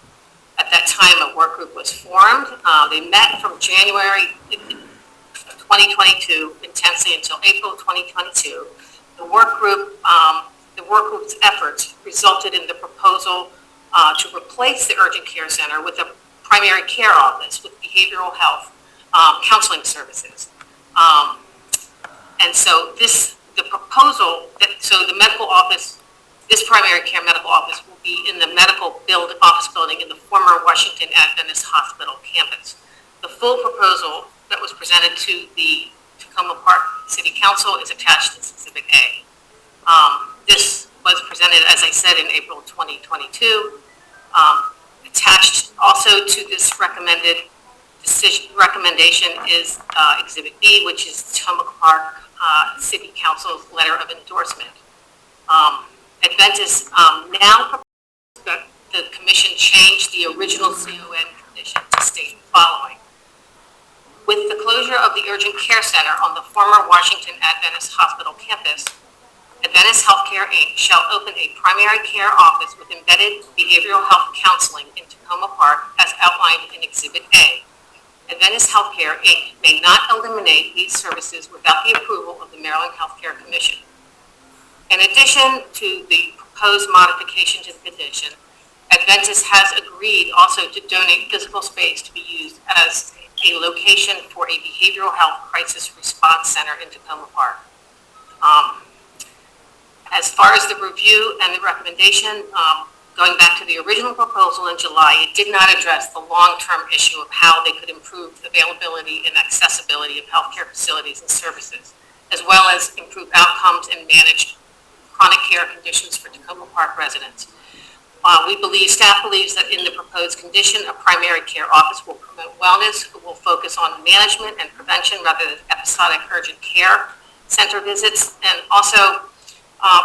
At that time, a work group was formed. They met from January 2022 intensely until April 2022. The work group's efforts resulted in the proposal to replace the urgent care center with a primary care office with behavioral health counseling services. And so the proposal, the medical office, this primary care medical office will be in the medical office building in the former Washington Adventist Hospital campus. The full proposal that was presented to the Tacoma Park City Council is attached to Exhibit A. This was presented, as I said, in April 2022. Attached also to this recommendation is Exhibit B, which is Tacoma Park City Council's letter of endorsement. Adventist now proposes that the Commission change the original CON condition to state the following. With the closure of the urgent care center on the former Washington Adventist Hospital campus,
Adventist Healthcare, Inc. shall open a primary care office with embedded behavioral health counseling in Tacoma Park as outlined in Exhibit A. Adventist Healthcare, Inc. may not eliminate these services without the approval of the Maryland Healthcare Commission. In addition to the proposed modification to the condition, Adventist has agreed also to donate physical space to be used as a location for a behavioral health crisis response center in Tacoma Park. As far as the review and the recommendation, going back to the original proposal in July, it did not address the long-term issue of how they could improve availability and accessibility of healthcare facilities and services, as well as improve outcomes and manage chronic care conditions for Tacoma Park residents. Staff believes that in the proposed condition, a primary care office will promote wellness, will focus on management and prevention rather than episodic urgent care center visits, and also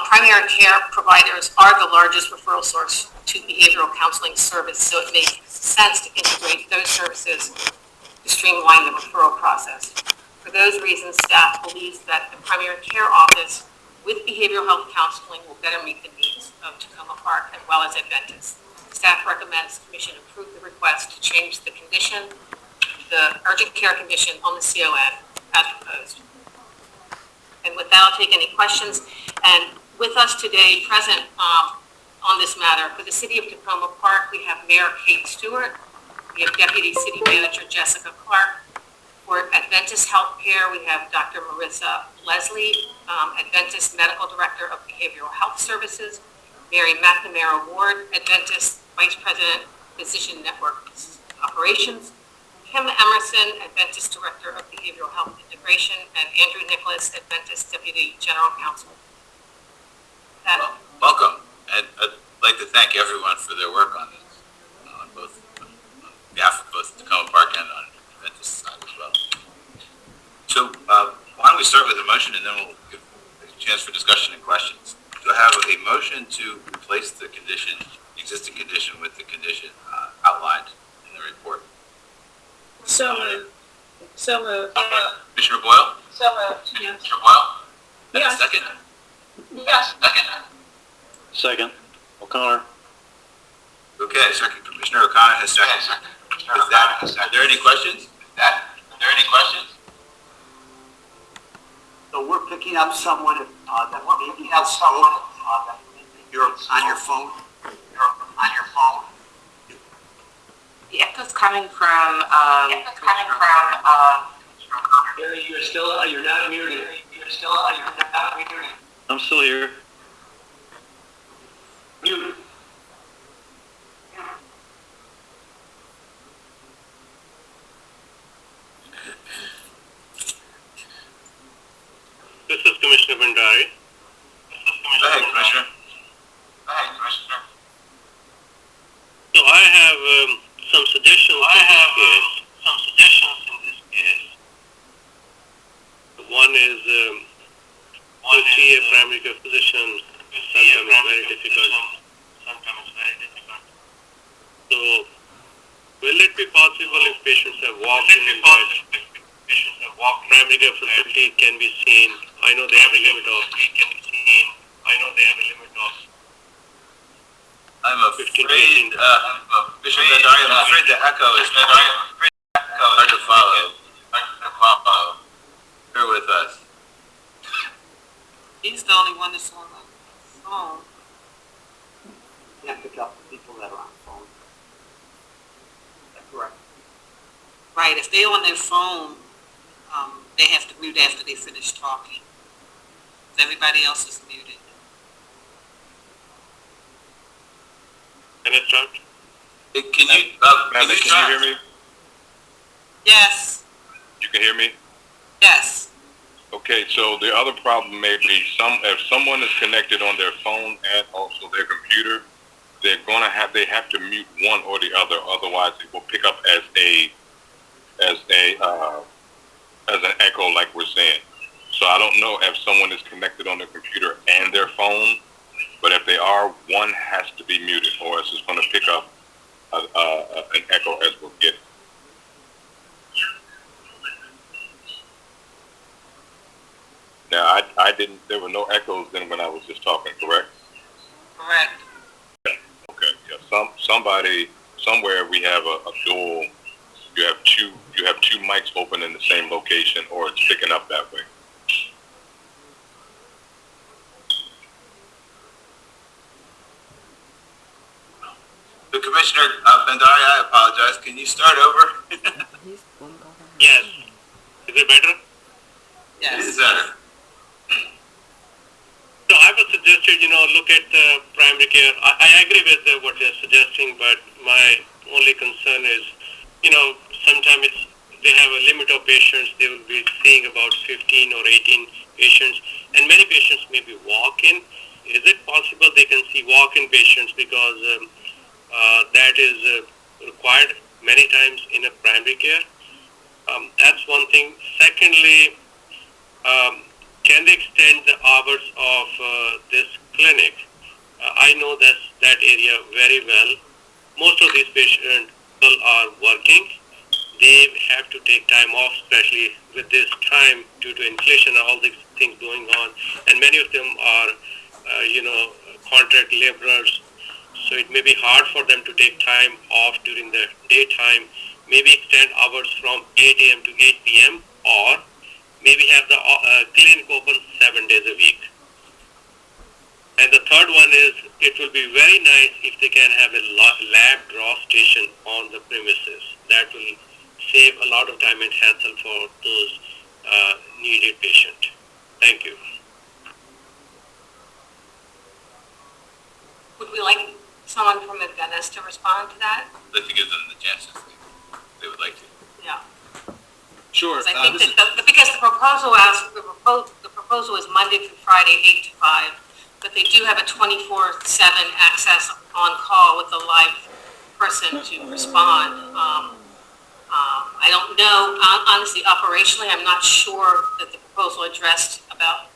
primary care providers are the largest referral source to behavioral counseling service, so it makes sense to integrate those services to streamline the referral process. For those reasons, staff believes that the primary care office with behavioral health counseling will better meet the needs of Tacoma Park as well as Adventist. Staff recommends the Commission approve the request to change the condition, the urgent care condition on the CON as proposed. And with that, I'll take any questions. And with us today, present on this matter, for the City of Tacoma Park, we have Mayor Kate Stewart, we have Deputy City Manager Jessica Clark. For Adventist Healthcare, we have Dr. Marissa Leslie, Adventist Medical Director of Behavioral Health Services, Mary McNamara Ward, Adventist Vice President, Physician Network Operations, Kim Emerson, Adventist Director of Behavioral Health Integration, and Andrew Nicholas, Adventist Deputy General Counsel.
Welcome, and I'd like to thank everyone for their work on this, on behalf of both Tacoma Park and on Adventist side as well. So why don't we start with a motion and then we'll give a chance for discussion and questions. Do I have a motion to replace the condition, existing condition with the condition outlined in the report?
So moved. So moved.
Commissioner Boyle?
So moved.
Commissioner Boyle? And
Yes.
a second?
Yes.
Second.
Second. O'Connor.
Okay, second. Commissioner O'Connor has second. With that, are there any questions?
So we're picking up someone that maybe has someone you're on your phone.
The echo's coming from,
You're still, you're not muted. I'm still here. Mute. This is Commissioner Bhandari.
Go ahead, Commissioner.
So I have some suggestions in this case. One is to see a primary care physician sometimes is very difficult. So will it be possible if patients have walked in that primary care facility can be seen? I know they have a limit of
I'm afraid, Commissioner Bhandari, I'm afraid the echo is hard to follow. Bear with us.
He's the only one that's on the phone.
Can't pick up the people that are on the phone. That's correct.
Right, if they're on their phone, they have to mute after they finish talking. Everybody else is muted.
Can I start?
Can you
Can you hear me?
Yes,
You can hear me?
yes.
Okay, so the other problem may be if someone is connected on their phone and also their computer, they have to mute one or the other, otherwise it will pick up as an echo like we're saying. So I don't know if someone is connected on their computer and their phone, but if they are, one has to be muted or else it's going to pick up an echo as we'll get. Now, I didn't, there were no echoes then when I was just talking, correct?
Correct.
Okay, yeah, somebody, somewhere we have a dual, you have two mics open in the same location, or it's picking up that way.
The Commissioner, Bandari, I apologize. Can you start over?
Yes. Is it better?
It is better.
So I was suggested, look at the primary care. I agree with what you're suggesting, but my only concern is, sometimes they have a limit of patients. They will be seeing about 15 or 18 patients, and many patients may be walk-in. Is it possible they can see walk-in patients because that is required many times in a primary care? That's one thing. Secondly, can they extend the hours of this clinic? I know that area very well. Most of these patients are working. They have to take time off, especially with this time due to inflation and all these things going on. And many of them are, contract laborers. So it may be hard for them to take time off during the daytime. Maybe extend hours from 8 a.m. to 8 p.m. or maybe have the clinic open 7 days a week. And the third one is, it will be very nice if they can have a lab draw station on the premises. That will save a lot of time and hassle for those needed patients. Thank you.
Would we like someone from Adventist to respond to that?
I'd like to give them the chance if they would like to.
Yeah.
Sure.
I think because the proposal is Monday through Friday, 8 to 5, but they do have a 24/7 access on call with a live person to respond. I don't know, honestly, operationally, I'm not sure that the proposal addressed about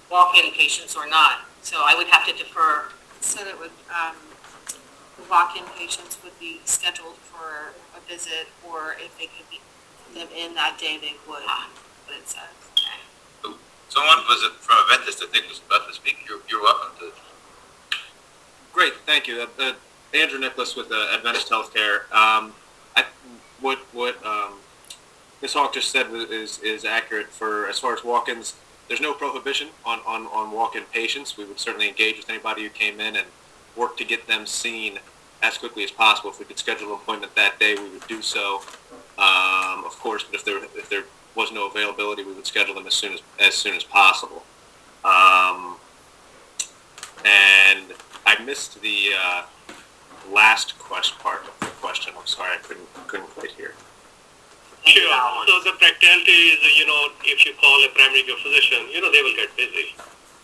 walk-in patients or not. So I would have to defer.
So that would, the walk-in patients would be scheduled for a visit, or if they could be them in that day, they would, what it says.
Okay.
Someone was from Adventist, I think, was about to speak. You're welcome to.
Great, thank you. Andrew Nicholas with Adventist Healthcare. What Ms. Hawk just said is accurate. For as far as walk-ins, there's no prohibition on walk-in patients. We would certainly engage with anybody who came in and work to get them seen as quickly as possible. If we could schedule an appointment that day, we would do so, of course. But if there was no availability, we would schedule them as soon as possible. And I missed the last part of the question. I'm sorry, I couldn't quite hear.
Sure. So the practicality is, if you call a primary care physician, they will get busy.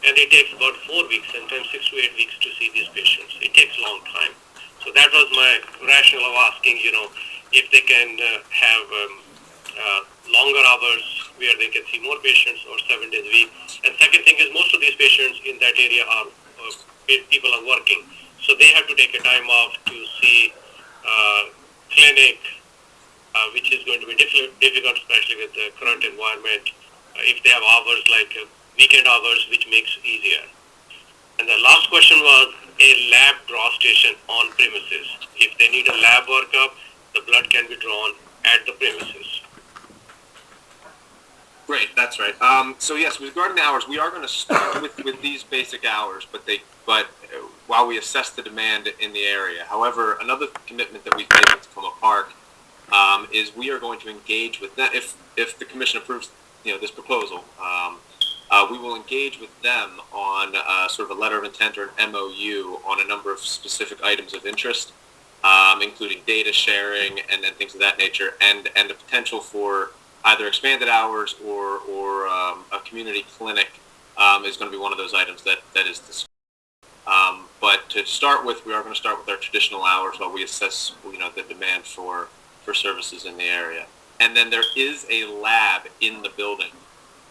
And it takes about 4 weeks, sometimes 6 to 8 weeks to see these patients. It takes a long time. So that was my rationale of asking, if they can have longer hours where they can see more patients or 7 days a week. And second thing is, most of these patients in that area are people are working. So they have to take a time off to see clinic, which is going to be difficult, especially with the current environment. If they have hours like weekend hours, which makes easier. And the last question was a lab draw station on premises. If they need a lab workup, the blood can be drawn at the premises.
Great, that's right. So yes, regarding the hours, we are going to start with these basic hours, but while we assess the demand in the area. However, another commitment that we've made with Tacoma Park is we are going to engage with them if the commission approves, this proposal. We will engage with them on sort of a letter of intent or an MOU on a number of specific items of interest, including data sharing and things of that nature, and the potential for either expanded hours or a community clinic is going to be one of those items that is discussed. But to start with, we are going to start with our traditional hours while we assess, the demand for services in the area. And then there is a lab in the building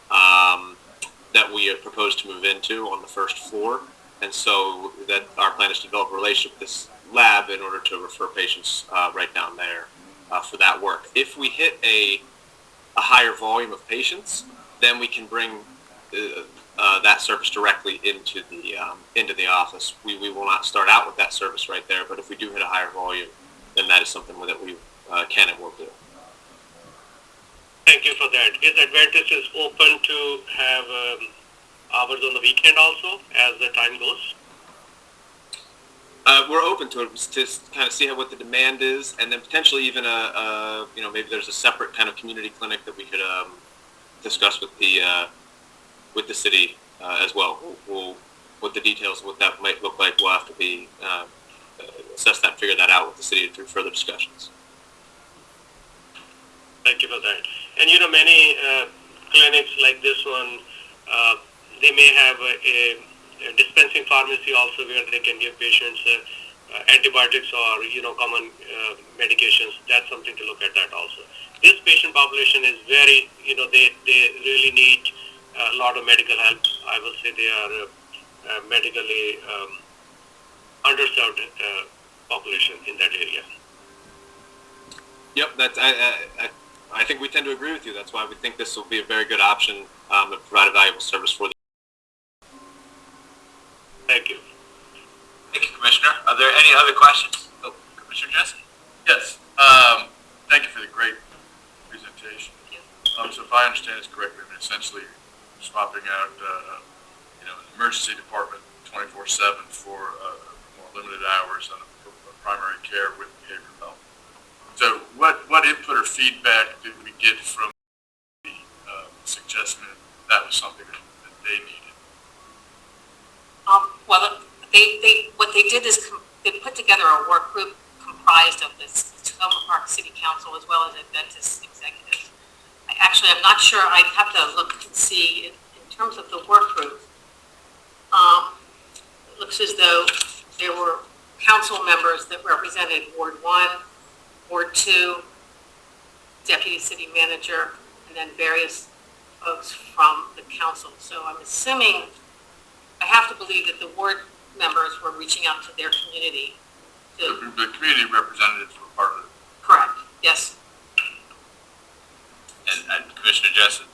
that we have proposed to move into on the first floor. And so that our plan is to develop a relationship with this lab in order to refer patients right down there for that work. If we hit a higher volume of patients, then we can bring that service directly into the office. We will not start out with that service right there, but if we do hit a higher volume, then that is something that we can and will do.
Thank you for that. Is Adventist is open to have hours on the weekend also as the time goes?
We're open to it to kind of see what the demand is, and then potentially even maybe there's a separate kind of community clinic that we could discuss with the city as well. What the details of what that might look like, we'll have to be assess that, figure that out with the city through further discussions.
Thank you for that. And many clinics like this one, they may have a dispensing pharmacy also where they can give patients antibiotics or common medications. That's something to look at that also. This patient population is very they really need a lot of medical help. I will say they are medically underserved population in that area.
Yep, that's I think we tend to agree with you. That's why we think this will be a very good option and provide a valuable service for them.
Thank you.
Thank you, Commissioner. Are there any other questions? Oh, Commissioner Jesse?
Yes. Thank you for the great presentation. So if I understand this correctly, I mean, essentially swapping out, an emergency department 24/7 for more limited hours on a primary care with behavioral health. So what input or feedback did we get from the suggestion that was something that they needed?
Well, what they did is they put together a work group comprised of this Tacoma Park City Council as well as Adventist executives. I'm not sure. I'd have to look and see in terms of the work group. It looks as though there were council members that represented Ward 1, Ward 2, Deputy City Manager, and then various folks from the council. So I'm assuming, I have to believe that the ward members were reaching out to their community.
The community representatives were part of it.
Correct, yes.
And Commissioner Jessen,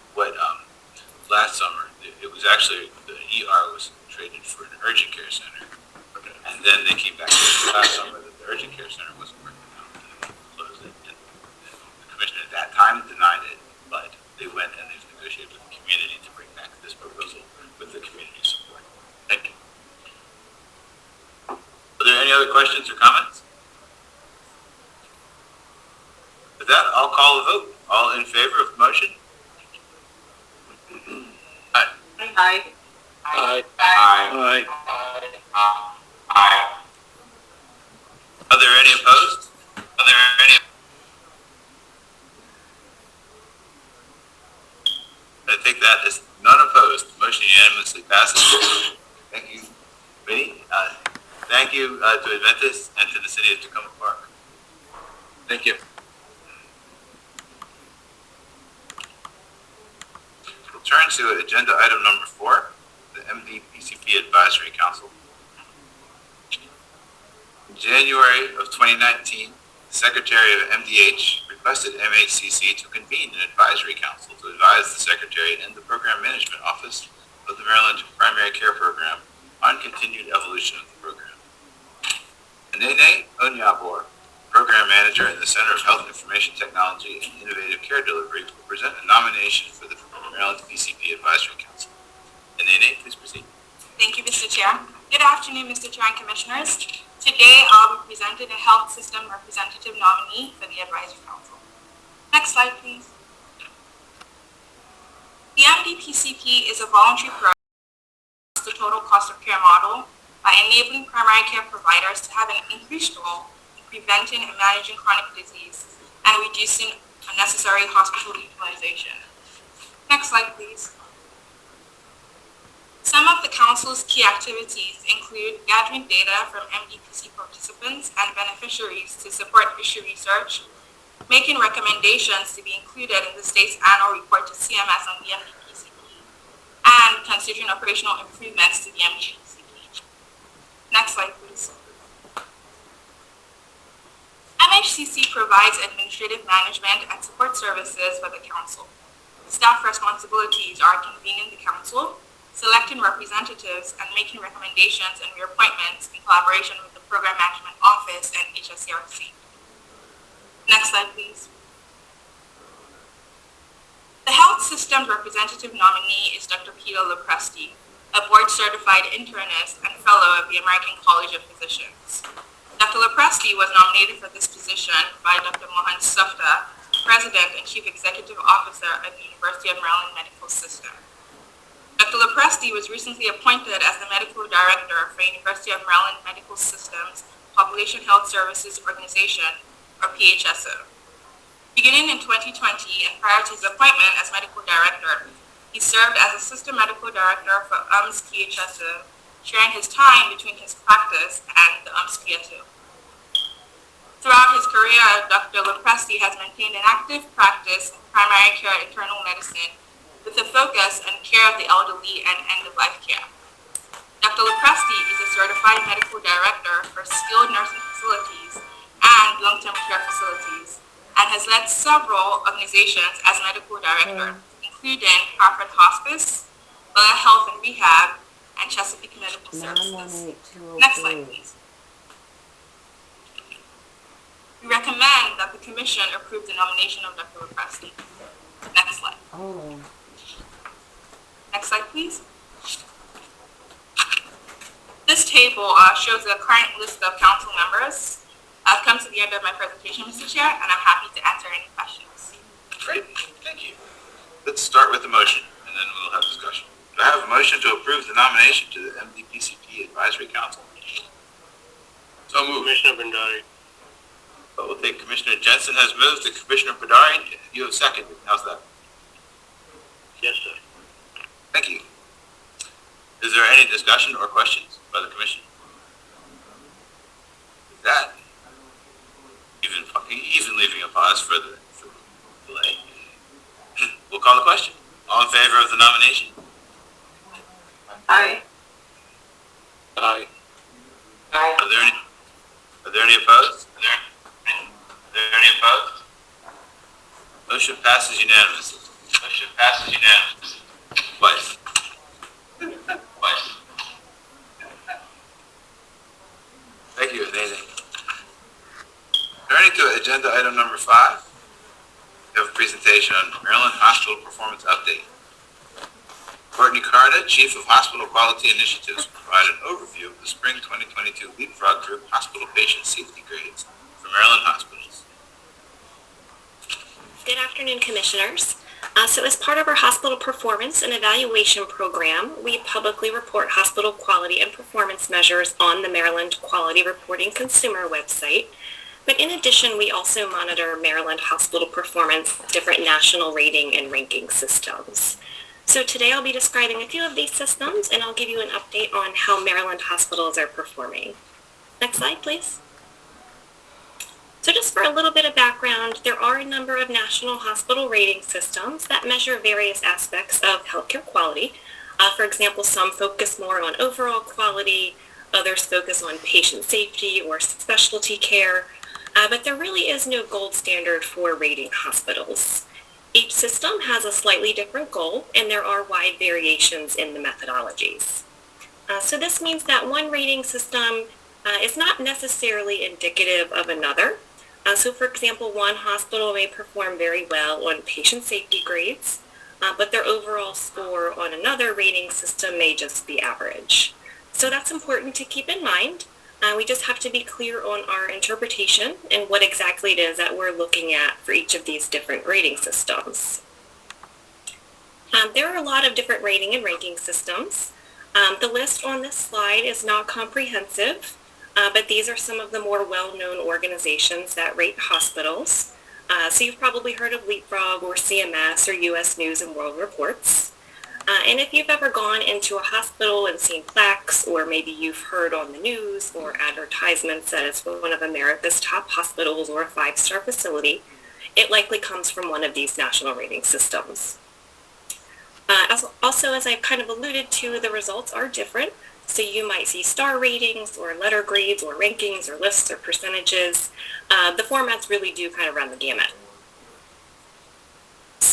last summer, it was actually, the ER was traded for an urgent care center. Okay. And then they came back last summer that the urgent care center wasn't working out. And closed it. And the commissioner at that time denied it, but they went and they've negotiated with the community to bring back this proposal with the community support. Thank you. Are there any other questions or comments? With that, I'll call a vote. All in favor of the motion? Aye.
Aye.
Aye.
Aye. Aye. Are there any opposed? Are there any? I take that as none opposed. The motion unanimously passes. Thank you, Vinny. Thank you to Adventist and to the city of Tacoma Park.
Thank you.
We'll turn to agenda item number 4, the MHCC Advisory Council. In January of 2019, the Secretary of MDH requested MHCC to convene an advisory council to advise the Secretary and the Program Management Office of the Maryland Primary Care Program on continued evolution of the program. Anene Onyabor, Program Manager in the Center of Health Information Technology and Innovative Care Delivery, will present a nomination for the Maryland PCP Advisory Council. Anene, please proceed.
Thank you, Mr. Chair. Good afternoon, Mr. Chair and Commissioners. Today, I'll be presenting a health system representative nominee for the Advisory Council. Next slide, please. The MDPCP is a voluntary program to the total cost of care model by enabling primary care providers to have an increased role in preventing and managing chronic disease and reducing unnecessary hospital utilization. Next slide, please. Some of the Council's key activities include gathering data from MDPC participants and beneficiaries to support issue research, making recommendations to be included in the state's annual report to CMS on the MDPCP, and considering operational improvements to the MHCC. Next slide, please. MHCC provides administrative management and support services for the Council. Staff responsibilities are convening the council, selecting representatives, and making recommendations and reappointments in collaboration with the Program Management Office and HSCRC. Next slide, please. The Health Systems Representative nominee is Dr. Peter Lopresti, a board-certified internist and fellow of the American College of Physicians. Dr. Lopresti was nominated for this position by Dr. Mohan Sufta, President and Chief Executive Officer of the University of Maryland Medical System. Dr. Lopresti was recently appointed as the Medical Director for University of Maryland Medical System's Population Health Services Organization, or PHSO. Beginning in 2020 and prior to his appointment as Medical Director, he served as Assistant Medical Director for UMS PHSO, sharing his time between his practice and the UMS PSO. Throughout his career, Dr. Lopresti has maintained an active practice in primary care internal medicine with a focus on care of the elderly and end-of-life care. Dr. Lopresti is a certified medical director for skilled nursing facilities and long-term care facilities, and has led several organizations as medical director, including Hartford Hospice, Bella Health and Rehab, and Chesapeake Medical Services. Next slide, please. We recommend that the commission approve the nomination of Dr. Lopresti. Next slide. Next slide, please. This table shows the current list of council members. I've come to the end of my presentation, Mr. Chair, and I'm happy to answer any questions.
Great, thank you. Let's start with the motion, and then we'll have discussion. Do I have a motion to approve the nomination to the MDPCP Advisory Council? So moved.
Commissioner Bhandari.
But we'll take Commissioner Jensen has moved, and Commissioner Bhandari, you have seconded. How's that?
Yes, sir.
Thank you. Is there any discussion or questions by the commission? With that, even leaving a pause for the delay, we'll call the question. All in favor of the nomination?
Aye.
Aye.
Aye.
Are there any opposed? Are there any opposed? Motion passes unanimously. Twice. Thank you, Nathan. Turning to agenda item number 5, we have a presentation on Maryland Hospital Performance Update. Courtney Carta, Chief of Hospital Quality Initiatives, will provide an overview of the Spring 2022 Leapfrog Group Hospital Patient Safety Grades for Maryland hospitals.
Good afternoon, Commissioners. So as part of our hospital performance and evaluation program, we publicly report hospital quality and performance measures on the Maryland Quality Reporting Consumer website. But in addition, we also monitor Maryland hospital performance, different national rating and ranking systems. So today I'll be describing a few of these systems, and I'll give you an update on how Maryland hospitals are performing. Next slide, please. So just for a little bit of background, there are a number of national hospital rating systems that measure various aspects of healthcare quality. For example, some focus more on overall quality, others focus on patient safety or specialty care, but there really is no gold standard for rating hospitals. Each system has a slightly different goal, and there are wide variations in the methodologies. So this means that one rating system is not necessarily indicative of another. So for example, one hospital may perform very well on patient safety grades, but their overall score on another rating system may just be average. So that's important to keep in mind. We just have to be clear on our interpretation and what exactly it is that we're looking at for each of these different rating systems. There are a lot of different rating and ranking systems. The list on this slide is not comprehensive, but these are some of the more well-known organizations that rate hospitals. So you've probably heard of Leapfrog or CMS or U.S. News and World Reports. And if you've ever gone into a hospital and seen plaques, or maybe you've heard on the news or advertisements that it's one of America's top hospitals or a 5-star facility, it likely comes from one of these national rating systems. Also, as I've kind of alluded to, the results are different. So you might see star ratings or letter grades or rankings or lists or percentages. The formats really do kind of run the gamut.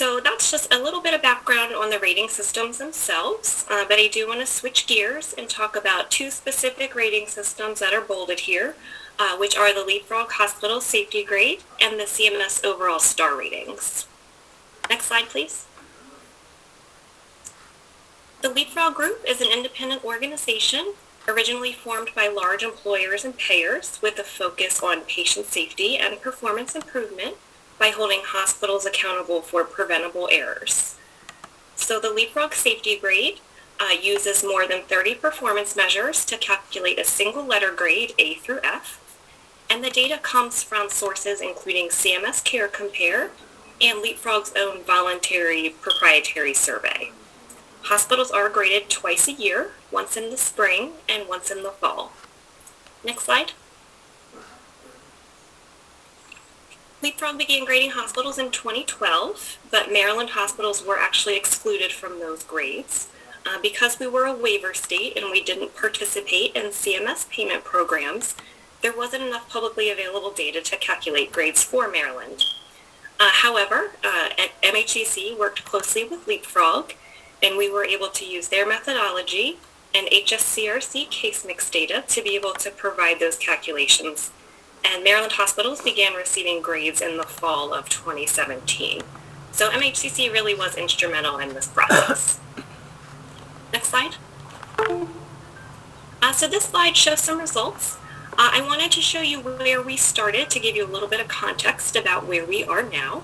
So that's just a little bit of background on the rating systems themselves, but I do want to switch gears and talk about two specific rating systems that are bolded here, which are the Leapfrog Hospital Safety Grade and the CMS Overall Star Ratings. Next slide, please. The Leapfrog Group is an independent organization originally formed by large employers and payers with a focus on patient safety and performance improvement by holding hospitals accountable for preventable errors. So the Leapfrog Safety Grade uses more than 30 performance measures to calculate a single letter grade A through F, and the data comes from sources including CMS Care Compare and Leapfrog's own voluntary proprietary survey. Hospitals are graded twice a year, once in the spring and once in the fall. Next slide. Leapfrog began grading hospitals in 2012, but Maryland hospitals were actually excluded from those grades. Because we were a waiver state and we didn't participate in CMS payment programs, there wasn't enough publicly available data to calculate grades for Maryland. However, MHCC worked closely with Leapfrog, and we were able to use their methodology and HSCRC case mix data to be able to provide those calculations. And Maryland hospitals began receiving grades in the fall of 2017. So MHCC really was instrumental in this process. Next slide. So this slide shows some results. I wanted to show you where we started to give you a little bit of context about where we are now.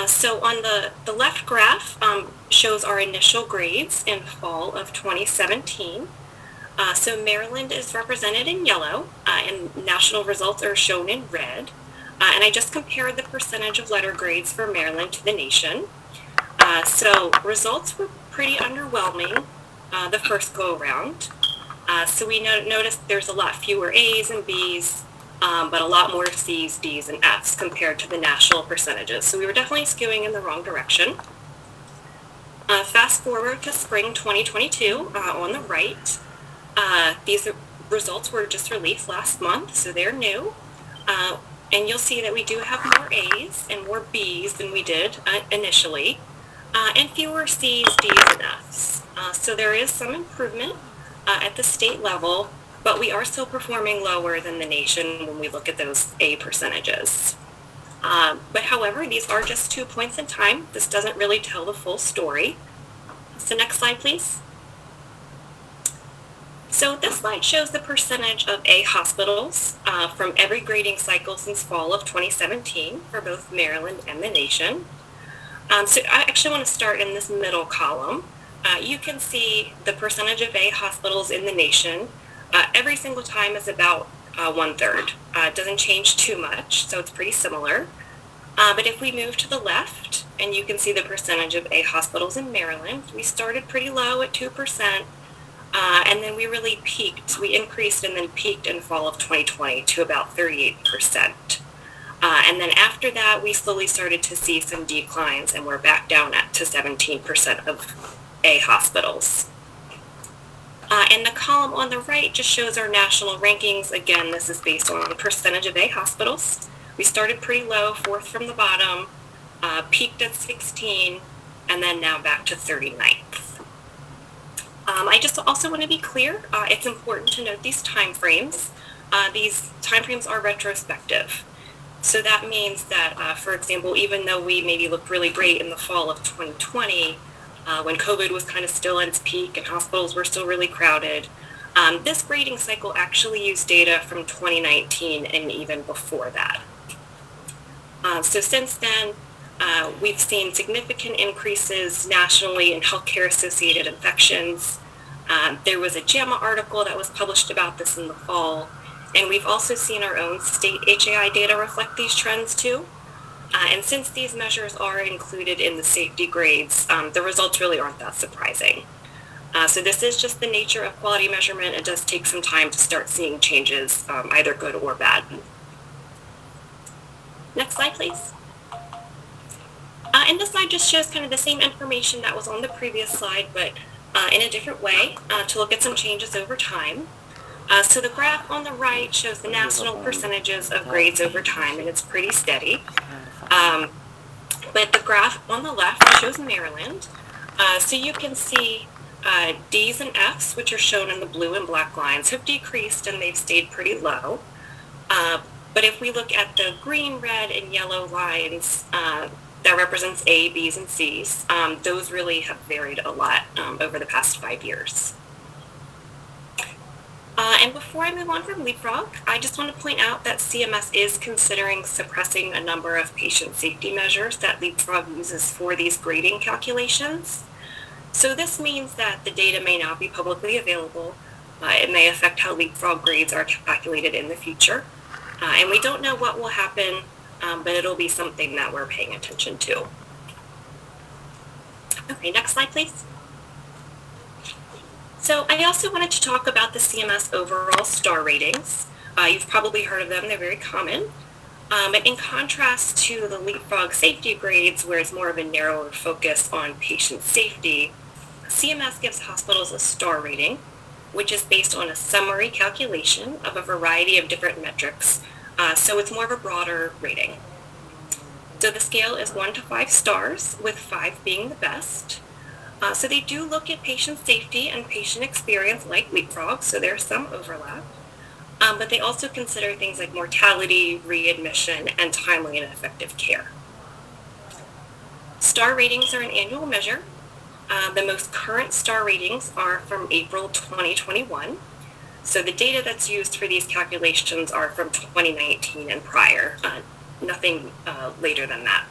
So on the left graph shows our initial grades in fall of 2017. So Maryland is represented in yellow, and national results are shown in red. And I just compared the percentage of letter grades for Maryland to the nation. So results were pretty underwhelming the first go around. So we noticed there's a lot fewer A's and B's, but a lot more C's, D's, and F's compared to the national percentages. So we were definitely skewing in the wrong direction. Fast forward to spring 2022 on the right. These results were just released last month, so they're new. And you'll see that we do have more A's and more B's than we did initially, and fewer C's, D's, and F's. So there is some improvement at the state level, but we are still performing lower than the nation when we look at those A percentages. But however, these are just 2 points in time. This doesn't really tell the full story. So next slide, please. So this slide shows the percentage of A hospitals from every grading cycle since fall of 2017 for both Maryland and the nation. So I actually want to start in this middle column. You can see the percentage of A hospitals in the nation. Every single time is about 1/3. It doesn't change too much, so it's pretty similar. But if we move to the left, and you can see the percentage of A hospitals in Maryland, we started pretty low at 2%, and then we really peaked. We increased and then peaked in fall of 2020 to about 38%. And then after that, we slowly started to see some declines, and we're back down to 17% of A hospitals. And the column on the right just shows our national rankings. Again, this is based on the percentage of A hospitals. We started pretty low, 4th from the bottom, peaked at 16, and then now back to 39th. I just also want to be clear, it's important to note these timeframes. These timeframes are retrospective. So that means that, for example, even though we maybe looked really great in the fall of 2020, when COVID was kind of still at its peak and hospitals were still really crowded, this grading cycle actually used data from 2019 and even before that. So since then, we've seen significant increases nationally in healthcare-associated infections. There was a JAMA article that was published about this in the fall, and we've also seen our own state HAI data reflect these trends too. And since these measures are included in the safety grades, the results really aren't that surprising. So this is just the nature of quality measurement. It does take some time to start seeing changes, either good or bad. Next slide, please. And this slide just shows kind of the same information that was on the previous slide, but in a different way to look at some changes over time. So the graph on the right shows the national percentages of grades over time, and it's pretty steady. But the graph on the left shows Maryland. So you can see D's and F's, which are shown in the blue and black lines, have decreased and they've stayed pretty low. But if we look at the green, red, and yellow lines, that represents A, B's, and C's, those really have varied a lot over the past 5 years. And before I move on from Leapfrog, I just want to point out that CMS is considering suppressing a number of patient safety measures that Leapfrog uses for these grading calculations. So this means that the data may not be publicly available. It may affect how Leapfrog grades are calculated in the future. And we don't know what will happen, but it'll be something that we're paying attention to. Okay, next slide, please. So I also wanted to talk about the CMS overall star ratings. You've probably heard of them, they're very common. And in contrast to the Leapfrog safety grades, where it's more of a narrower focus on patient safety, CMS gives hospitals a star rating, which is based on a summary calculation of a variety of different metrics. So it's more of a broader rating. So the scale is 1 to 5 stars, with 5 being the best. So they do look at patient safety and patient experience like Leapfrog, so there's some overlap. But they also consider things like mortality, readmission, and timely and effective care. Star ratings are an annual measure. The most current star ratings are from April 2021. So the data that's used for these calculations are from 2019 and prior, nothing later than that.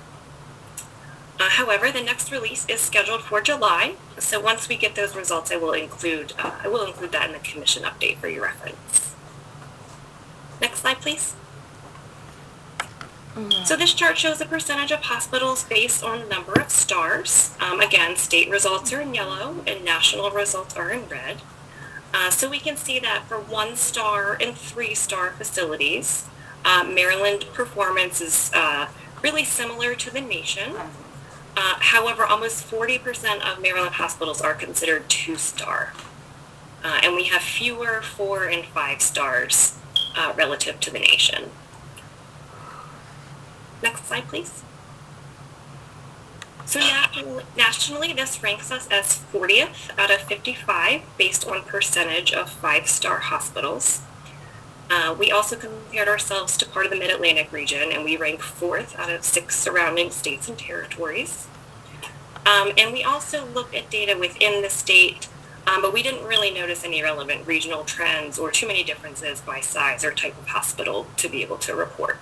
However, the next release is scheduled for July, so once we get those results, I will include that in the commission update for your reference. Next slide, please. So this chart shows the percentage of hospitals based on the number of stars. Again, state results are in yellow and national results are in red. So we can see that for 1-star and 3-star facilities, Maryland performance is really similar to the nation. However, almost 40% of Maryland hospitals are considered 2-star. And we have fewer 4 and 5 stars relative to the nation. Next slide, please. So nationally, this ranks us as 40th out of 55 based on percentage of 5-star hospitals. We also compared ourselves to part of the Mid-Atlantic region, and we rank 4th out of 6 surrounding states and territories. And we also looked at data within the state, but we didn't really notice any relevant regional trends or too many differences by size or type of hospital to be able to report.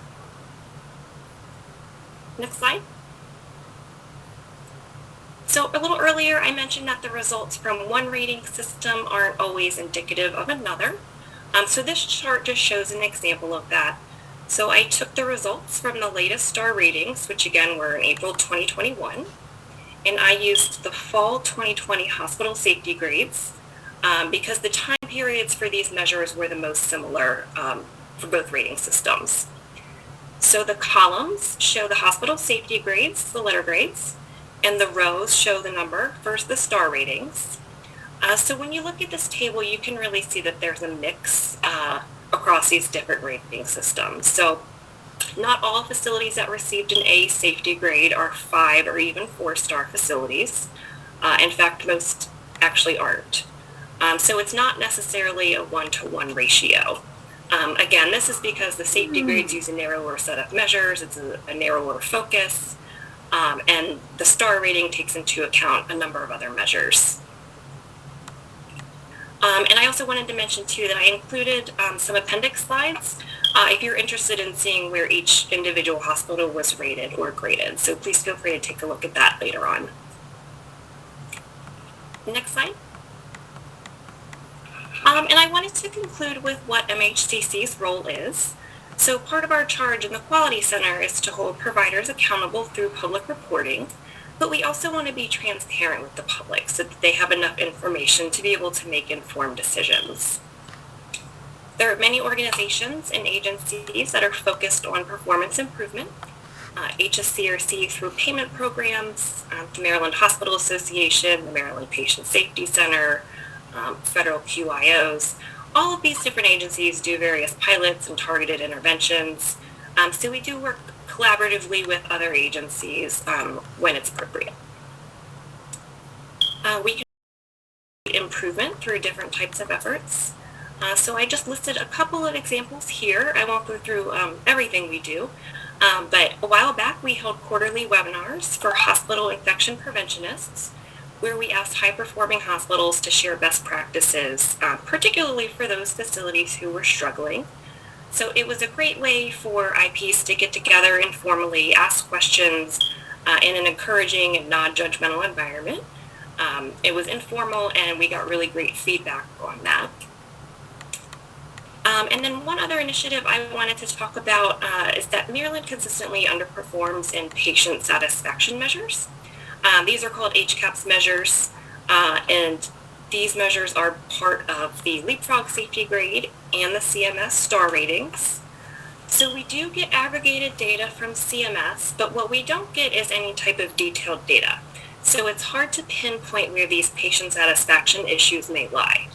Next slide. So a little earlier, I mentioned that the results from one rating system aren't always indicative of another. So this chart just shows an example of that. So I took the results from the latest star ratings, which again were in April 2021, and I used the fall 2020 hospital safety grades because the time periods for these measures were the most similar for both rating systems. So the columns show the hospital safety grades, the letter grades, and the rows show the number for the star ratings. So when you look at this table, you can really see that there's a mix across these different rating systems. So not all facilities that received an A safety grade are 5 or even 4-star facilities. In fact, most actually aren't. So it's not necessarily a 1-to-1 ratio. Again, this is because the safety grades use a narrower set of measures, it's a narrower focus, and the star rating takes into account a number of other measures. And I also wanted to mention too that I included some appendix slides if you're interested in seeing where each individual hospital was rated or graded. So please feel free to take a look at that later on. Next slide. And I wanted to conclude with what MHCC's role is. So part of our charge in the Quality Center is to hold providers accountable through public reporting, but we also want to be transparent with the public so that they have enough information to be able to make informed decisions. There are many organizations and agencies that are focused on performance improvement. HSCRC through payment programs, the Maryland Hospital Association, the Maryland Patient Safety Center, federal QIOs. All of these different agencies do various pilots and targeted interventions. So we do work collaboratively with other agencies when it's appropriate. We can improvement through different types of efforts. So I just listed a couple of examples here. I won't go through everything we do, but a while back we held quarterly webinars for hospital infection preventionists, where we asked high-performing hospitals to share best practices, particularly for those facilities who were struggling. So it was a great way for IPs to get together informally, ask questions in an encouraging and non-judgmental environment. It was informal, and we got really great feedback on that. And then one other initiative I wanted to talk about is that Maryland consistently underperforms in patient satisfaction measures. These are called HCAHPS measures, and these measures are part of the Leapfrog Safety Grade and the CMS star ratings. So we do get aggregated data from CMS, but what we don't get is any type of detailed data. So it's hard to pinpoint where these patient satisfaction issues may lie.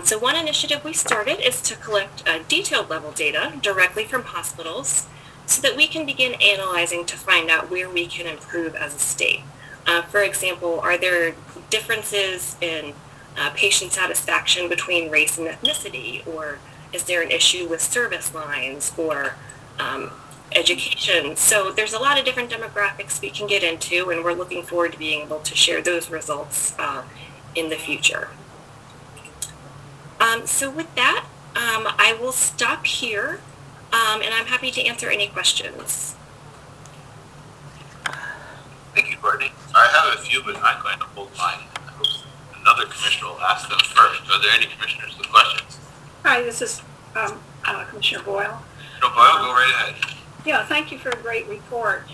So one initiative we started is to collect detailed level data directly from hospitals so that we can begin analyzing to find out where we can improve as a state. For example, are there differences in patient satisfaction between race and ethnicity, or is there an issue with service lines or education? So there's a lot of different demographics we can get into, and we're looking forward to being able to share those results in the future. So with that, I will stop here, and I'm happy to answer any questions.
Thank you, Courtney. I have a few, but I'm going to hold mine. I hope another commissioner will ask them first. Are there any commissioners with questions?
Hi, this is Commissioner Boyle.
No, Boyle, go right ahead.
Yeah, thank you for a great report.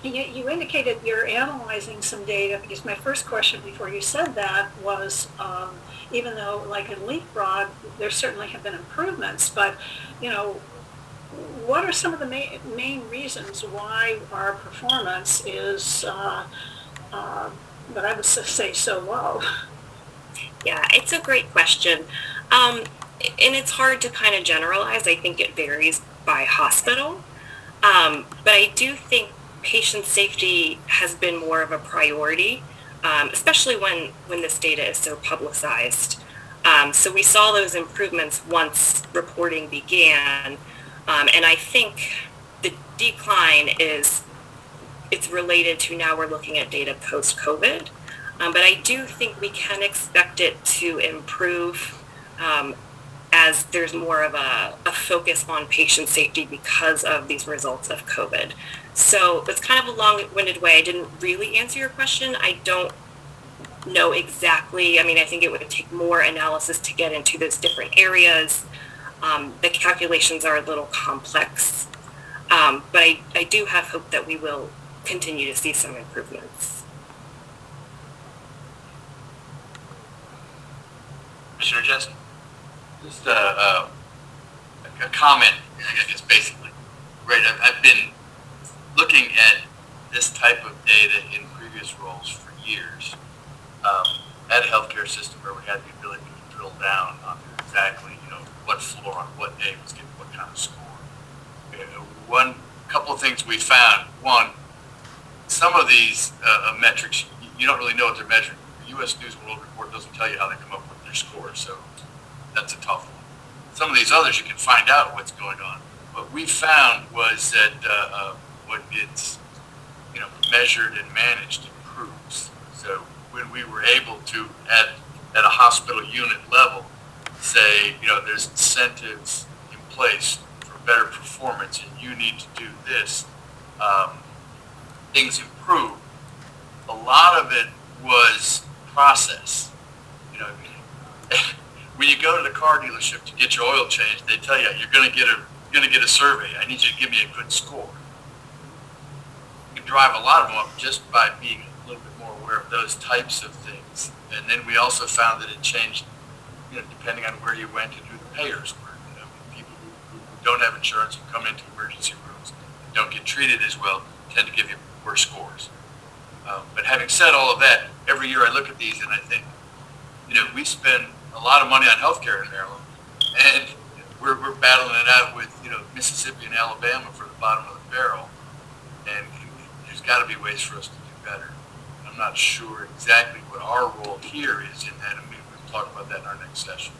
You indicated you're analyzing some data, because my first question before you said that was, even though like in Leapfrog, there certainly have been improvements, but what are some of the main reasons why our performance is, but I would say so low?
Yeah, it's a great question. And it's hard to kind of generalize. I think it varies by hospital. But I do think patient safety has been more of a priority, especially when this data is so publicized. So we saw those improvements once reporting began. And I think the decline it's related to now we're looking at data post-COVID. But I do think we can expect it to improve as there's more of a focus on patient safety because of these results of COVID. So it's kind of a long-winded way. I didn't really answer your question. I don't know exactly. I mean, I think it would take more analysis to get into those different areas. The calculations are a little complex. But I do have hope that we will continue to see some improvements.
Commissioner Jensen? Just a comment, I guess, basically. Right, I've been looking at this type of data in previous roles for years. At a healthcare system where we had the ability to drill down on exactly, what floor on what day was getting what kind of score. One couple of things we found. One, some of these metrics, you don't really know what they're measuring. The U.S. News and World Report doesn't tell you how they come up with their scores, so that's a tough one. Some of these others, you can find out what's going on. What we found was that when it's measured and managed improves. So when we were able to, at a hospital unit level, say, there's incentives in place for better performance and you need to do this, things improve. A lot of it was process. When you go to the car dealership to get your oil changed, they tell you you're going to get a survey. I need you to give me a good score. You can drive a lot of them up just by being a little bit more aware of those types of things. And then we also found that it changed, depending on where you went and who the payers were. People who don't have insurance who come into emergency rooms and don't get treated as well tend to give you worse scores. But having said all of that, every year I look at these and I think, we spend a lot of money on healthcare in Maryland, and we're battling it out with,
Mississippi and Alabama for the bottom of the barrel, and there's got to be ways for us to do better. I'm not sure exactly what our role here is in that, and we'll talk about that in our next session.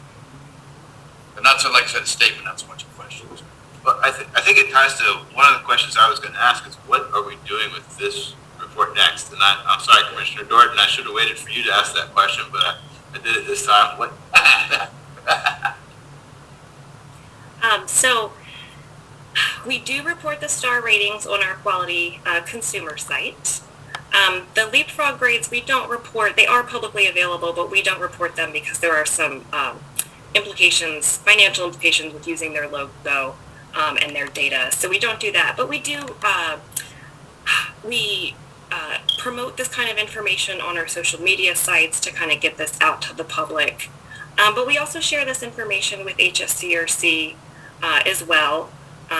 But not so, like I said, a statement, not so much a question.
But I think it ties to one of the questions I was going to ask is, what are we doing with this report next? And I'm sorry, Commissioner Dorton, I should have waited for you to ask that question, but I did it this time. What?
So we do report the star ratings on our quality consumer site. The leapfrog grades we don't report. They are publicly available, but we don't report them because there are some implications, financial implications with using their logo and their data. So we don't do that, but we do, promote this kind of information on our social media sites to kind of get this out to the public. But we also share this information with HSCRC as well.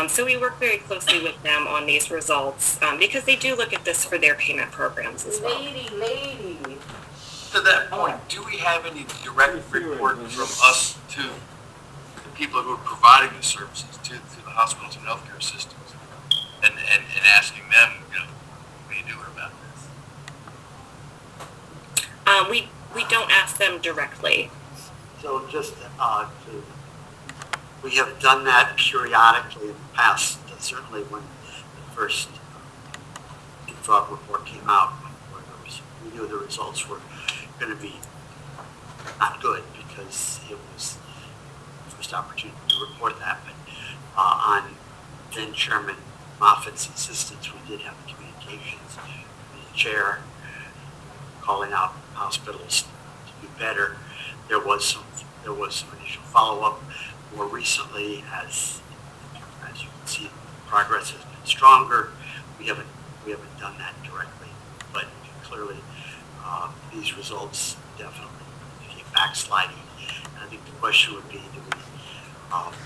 So we work very closely with them on these results because they do look at this for their payment programs as well.
Lady. To that point, do we have any direct report from us to the people who are providing the services to the hospitals and healthcare systems, and asking them, what are you doing about this?
We don't ask them directly.
So just we have done that periodically in the past, certainly when the first leapfrog report came out, where we knew the results were going to be not good because it was the first opportunity to report that. But on then Chairman Moffitt's insistence, we did have communications with the chair calling out hospitals to do better. There was some initial follow-up. More recently, as you can see, progress has been stronger. We haven't done that directly, but clearly these results definitely indicate backsliding. And I think the question would be, do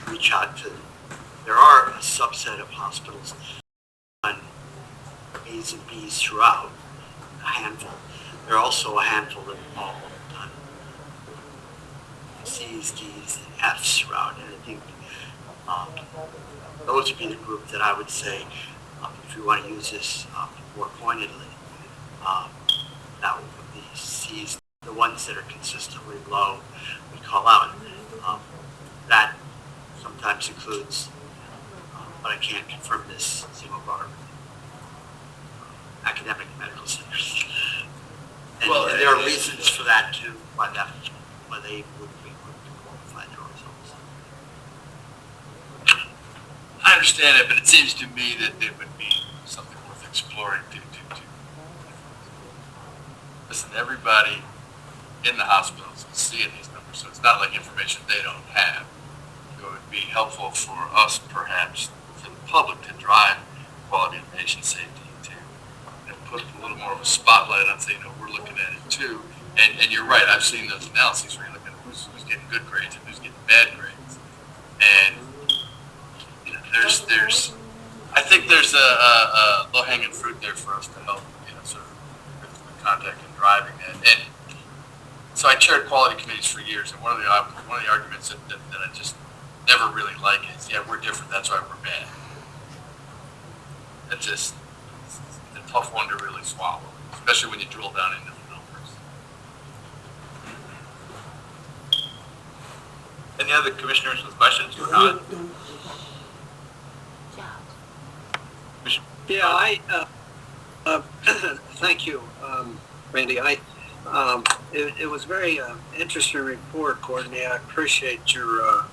we reach out to? There are a subset of hospitals on A's and B's throughout, a handful. There are also a handful that all done C's, D's, and F's throughout, and I think those would be the group that I would say, if you want to use this more pointedly, that would be C's, the ones that are consistently low, we call out. That sometimes includes, but I can't confirm this, some of our academic medical centers. And there are reasons for that too, why they wouldn't be able to qualify their results.
I understand it, but it seems to me that it would be something worth exploring to listen, everybody in the hospitals is seeing these numbers, so it's not like information they don't have. So it would be helpful for us, perhaps, for the public to drive quality and patient safety and put a little more of a spotlight on saying, we're looking at it too. And you're right, I've seen those analyses where you're looking at who's getting good grades and who's getting bad grades. And I think there's a low-hanging fruit there for us to help, sort of with contact and driving that. And so I chaired quality committees for years, and one of the arguments that I just never really like is, we're different, that's why we're bad. It's a tough one to really swallow, especially when you drill down into the numbers.
Any other commissioners with questions or not?
Yeah, thank you, Randy. It was very interesting report, Courtney. I appreciate your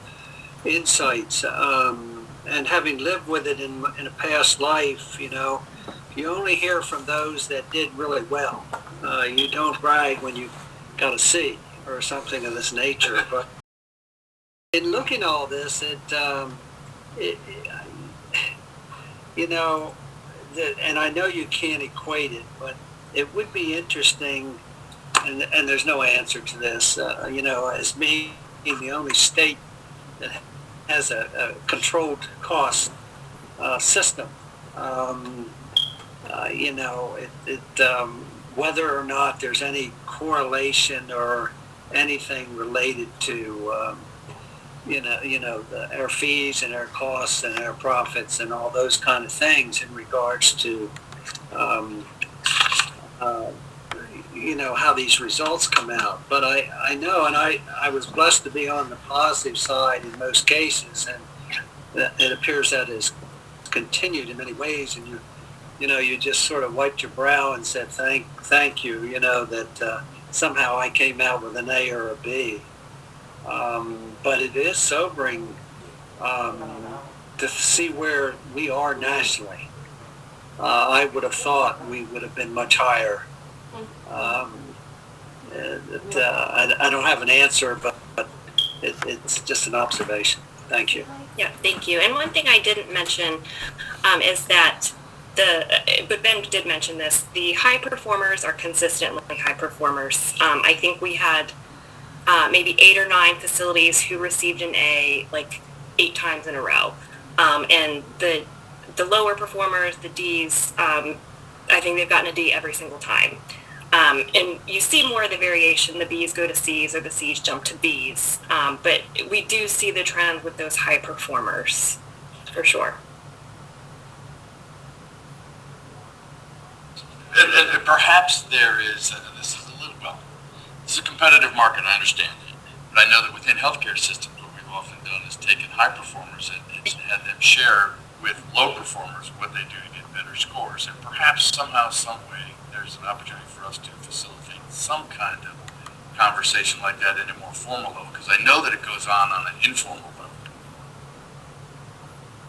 insights. And having lived with it in a past life, you only hear from those that did really well. You don't brag when you got a C or something of this nature. But in looking at all this, and I know you can't equate it, but it would be interesting, and there's no answer to this, as being the only state that has a controlled cost system. Whether or not there's any correlation or anything related to our fees and our costs and our profits and all those kind of things in regards to, how these results come out. But I know, and I was blessed to be on the positive side in most cases, and it appears that is continued in many ways. And you just sort of wiped your brow and said, thank you, that somehow I came out with an A or a B. But it is sobering to see where we are nationally. I would have thought we would have been much higher. I don't have an answer, but it's just an observation. Thank you.
Yeah, thank you. And one thing I didn't mention is that but Ben did mention this, the high performers are consistently high performers. I think we had maybe 8 or 9 facilities who received an A like 8 times in a row. And the lower performers, the Ds, I think they've gotten a D every single time. And you see more of the variation. The Bs go to Cs or the Cs jump to Bs. But we do see the trend with those high performers, for sure.
And perhaps there is, this is a competitive market, I understand that. But I know that within healthcare systems, what we've often done is taken high performers and had them share with low performers what they do to get better scores. And perhaps somehow, some way, there's an opportunity for us to facilitate some kind of conversation like that in a more formal level, because I know that it goes on an informal level.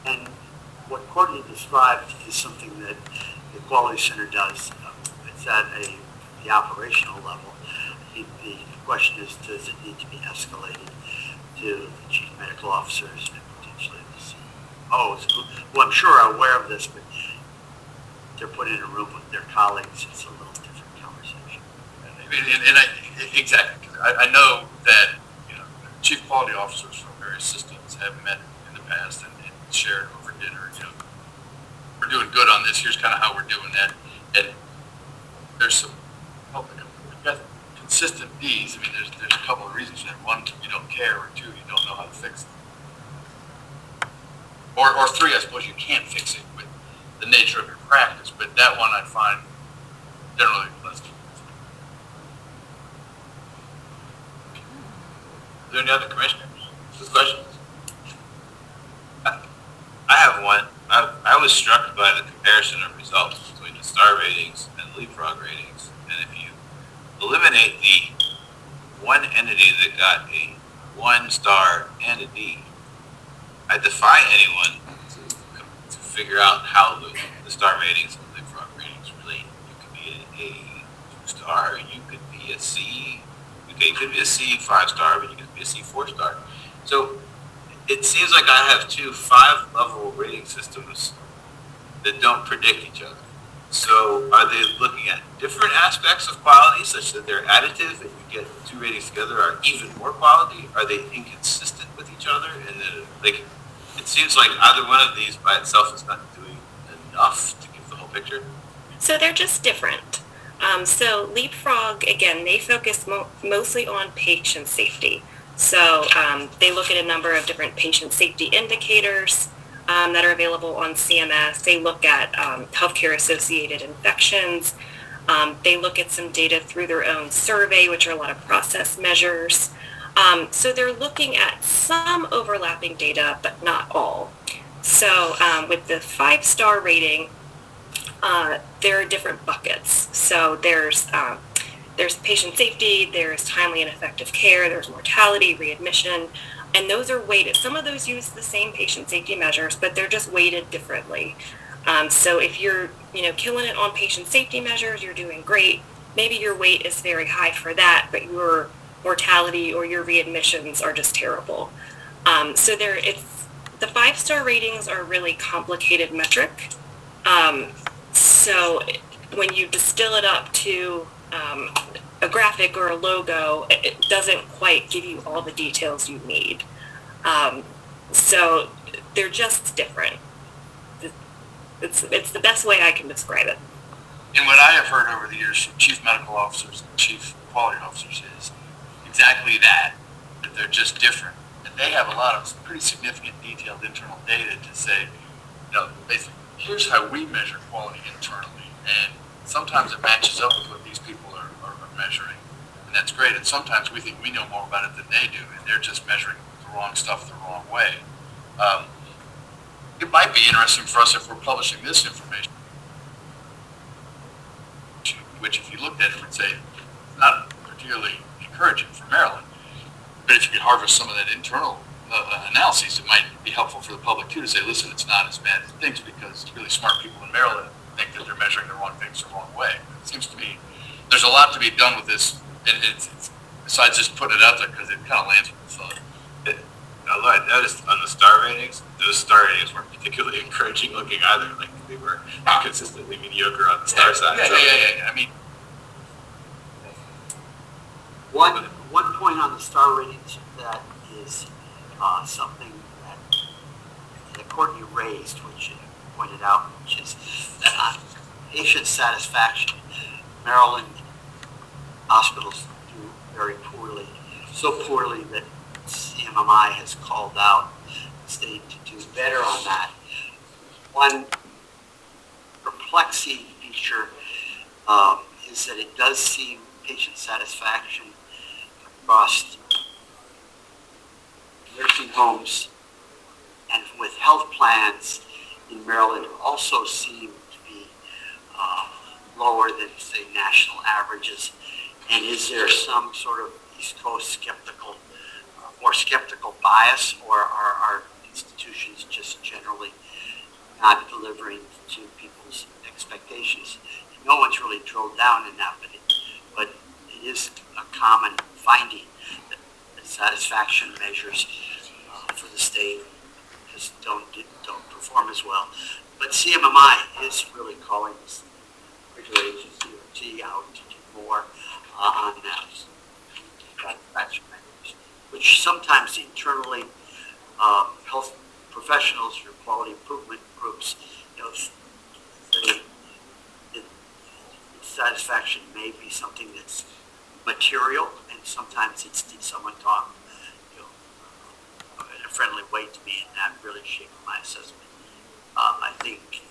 And what Courtney described is something that the Quality Center does. It's at the operational level. The question is, does it need to be escalated to the chief medical officers and potentially the CEOs, who I'm sure are aware of this, but they're put in a room with their colleagues. It's a little different conversation.
Exactly. I know that chief quality officers from various systems have met in the past and shared over dinner. We're doing good on this. Here's kind of how we're doing that. And there's some we've got consistent Ds. I mean, there's a couple of reasons for that. One, you don't care, or 2, you don't know how to fix it. Or 3, I suppose you can't fix it with the nature of your practice. But that one I find generally less.
Are there any other commissioners with questions? I have one. I was struck by the comparison of results between the star ratings and leapfrog ratings. And if you eliminate the one entity that got a 1 star and a D, I defy anyone to figure out how the star ratings and leapfrog ratings relate. You could be an A 2 star, you could be a C. Okay, you could be a C 5 star, but you could be a C 4 star. So it seems like I have 2 5-level rating systems that don't predict each other. So are they looking at different aspects of quality such that they're additive and you get 2 ratings together are even more quality? Are they inconsistent with each other? And it seems like either one of these by itself is not doing enough to give the whole picture.
So they're just different. So Leapfrog, again, they focus mostly on patient safety. So they look at a number of different patient safety indicators that are available on CMS. They look at healthcare-associated infections. They look at some data through their own survey, which are a lot of process measures. So they're looking at some overlapping data, but not all. So with the 5-star rating, there are different buckets. So there's patient safety, there's timely and effective care, there's mortality, readmission, and those are weighted. Some of those use the same patient safety measures, but they're just weighted differently. So if you're, killing it on patient safety measures, you're doing great. Maybe your weight is very high for that, but your mortality or your readmissions are just terrible. So the 5-star ratings are a really complicated metric. So when you distill it up to a graphic or a logo, it doesn't quite give you all the details you need. So they're just different. It's the best way I can describe it.
And what I have heard over the years from chief medical officers and chief quality officers is exactly that they're just different. And they have a lot of pretty significant detailed internal data to say, basically, here's how we measure quality internally. And sometimes it matches up with what these people are measuring. And that's great. And sometimes we think we know more about it than they do, and they're just measuring the wrong stuff the wrong way. It might be interesting for us if we're publishing this information, which if you looked at it would say, not particularly encouraging for Maryland. But if you could harvest some of that internal analyses, it might be helpful for the public too to say, listen, it's not as bad as it thinks, because really smart people in Maryland think that they're measuring the wrong things the wrong way. It seems to me there's a lot to be done with this, and it's besides just putting it out there, because it kind of lands with the thought.
Although I noticed on the star ratings, those star ratings weren't particularly encouraging looking either. Like they were consistently mediocre on the star side.
Yeah. I mean,
one point on the star ratings that is something that Courtney raised, which you pointed out, which is that on patient satisfaction, Maryland hospitals do very poorly, so poorly that CMMI has called out the state to do better on that. One perplexing feature is that it does seem patient satisfaction across nursing homes and with health plans in Maryland also seem to be lower than, say, national averages. And is there some sort of East Coast more skeptical bias, or are our institutions just generally not delivering to people's expectations? No one's really drilled down in that, but it is a common finding that satisfaction measures for the state just don't perform as well. But CMMI is really calling this regular agency out to do more on that satisfaction measures, which sometimes internally health professionals or quality improvement groups, say satisfaction may be something that's material, and sometimes it's did someone talk, in a friendly way to me, and that really shaped my assessment. I think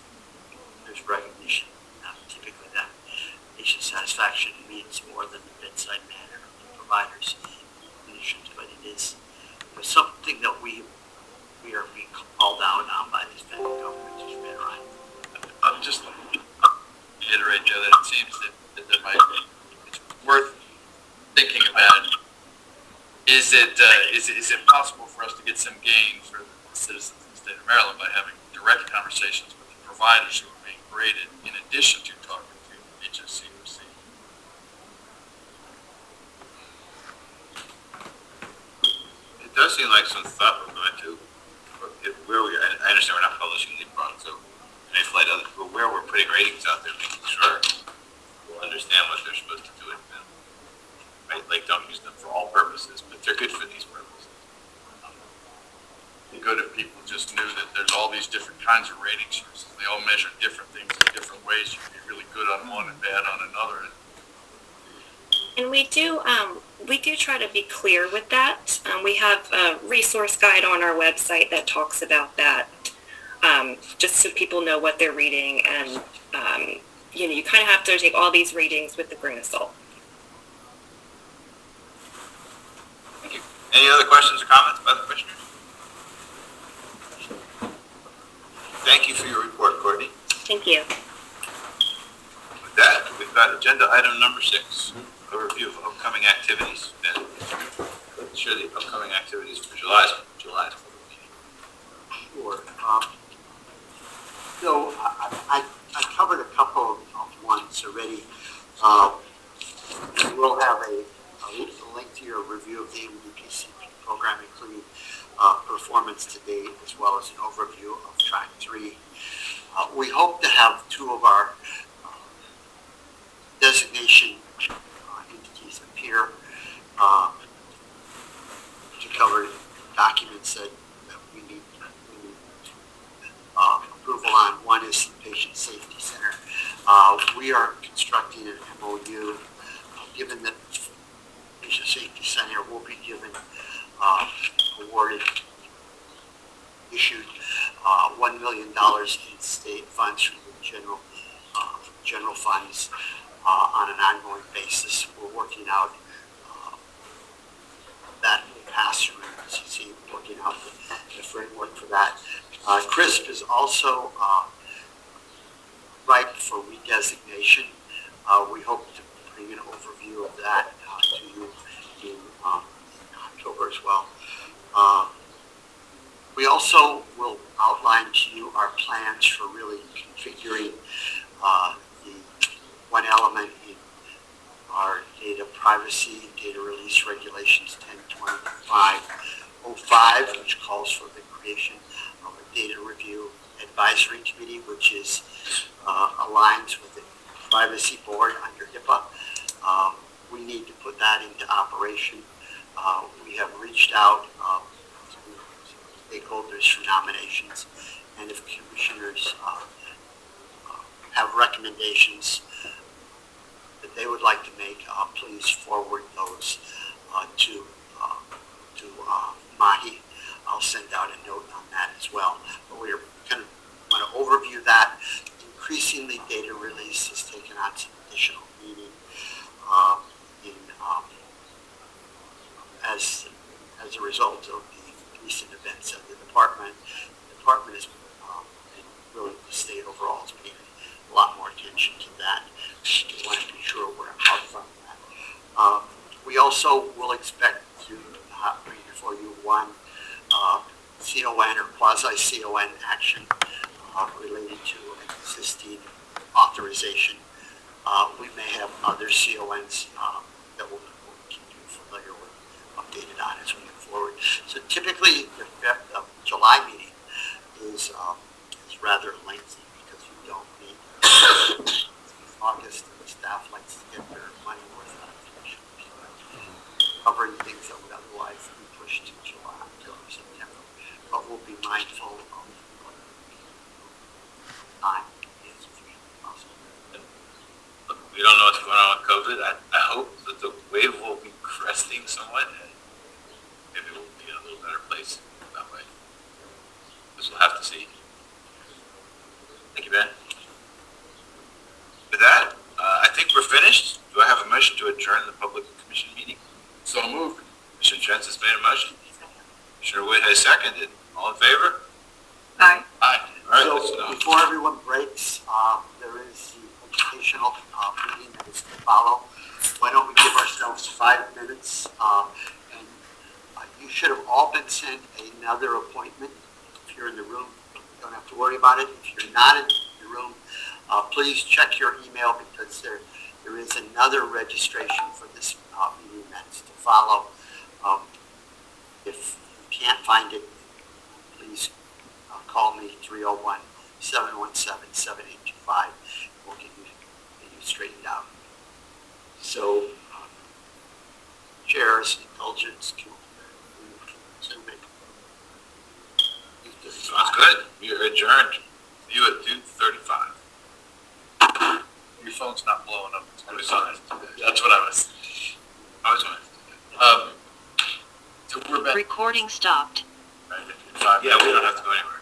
there's recognition, typically, that patient satisfaction means more than the bedside manner of the providers, clinicians, but it is something that we are being called out on by this federal government, which is been right.
I'm just reiterate, Joe, that it seems that there might be, it's worth thinking about. Is it possible for us to get some gain for the citizens of the state of Maryland by having direct conversations with the providers who are being graded, in addition to talking to HSC?
It does seem like some thought we're going to, I understand we're not publishing leapfrog, so may flight others, but where we're putting ratings out there, making sure we'll understand what they're supposed to do with them. Right? Like, don't use them for all purposes, but they're good for these purposes.
It'd be good if people just knew that there's all these different kinds of rating sources. They all measure different things in different ways. You can be really good on one and bad on another.
And we do try to be clear with that. We have a resource guide on our website that talks about that, just so people know what they're reading. And, you kind of have to take all these readings with a grain of salt.
Thank you. Any other questions or comments by the commissioners? Thank you for your report, Courtney.
Thank you.
With that, we've got agenda item number 6. Overview of upcoming activities. And let's share the upcoming activities for July's meeting.
Sure. So I covered a couple of ones already. We'll have a lengthier review of the MHCC program, including performance to date, as well as an overview of Track 3. We hope to have 2 of our designation entities appear to cover documents that we need approval on. One is the Patient Safety Center. We are constructing an MOU, given that Patient Safety Center will be given a awarded, issued $1 million in state funds from the general funds on an ongoing basis. We're working out that will pass through MHCC, working out the framework for that. CRISP is also ripe for redesignation. We hope to bring an overview of that to you in October as well. We also will outline to you our plans for really configuring the one element in our data privacy, data release regulations 1025/05, which calls for the creation of a data review advisory committee, which is aligns with the privacy board under HIPAA. We need to put that into operation. We have reached out to stakeholders for nominations, and if commissioners have recommendations that they would like to make, please forward those to Mahi. I'll send out a note on that as well. But we're kind of want to overview that. Increasingly, data release has taken on some additional meaning as a result of the recent events at the department. The department is really, the state overall is paying a lot more attention to that. We want to be sure we're out front of that. We also will expect to bring before you one CON or quasi-CON action related to existing authorization. We may have other CONs that we'll keep you familiar with, updated on as we move forward. So typically, the July meeting is rather lengthy because you don't meet August, and the staff likes to get their money worth out of commissioners, covering things that would otherwise be pushed to July until September. But we'll be mindful of time as possible.
We don't know what's going on with COVID. I hope that the wave will be cresting somewhat, and maybe we'll be in a little better place that way. This we'll have to see. Thank you, Ben. With that, I think we're finished. Do I have a motion to adjourn the public commission meeting?
So moved.
Commissioner Trent has made a motion. Commissioner Wood has seconded. All in favor?
Aye.
Aye. All right,
So before everyone breaks, there is the educational meeting that is to follow. Why don't we give ourselves 5 minutes? And you should have all been sent another appointment. If you're in the room, you don't have to worry about it. If you're not in the room, please check your email because there is another registration for this meeting that's to follow. If you can't find it, please call me 301-717-7825. We'll get you straightened out. So, Chair's indulgence to resume it.
Sounds good. We are adjourned. See you at 2:35.
Your phone's not blowing up. It's
That's
what I was.
So we're back.
Recording stopped.
Yeah, we don't have to go anywhere.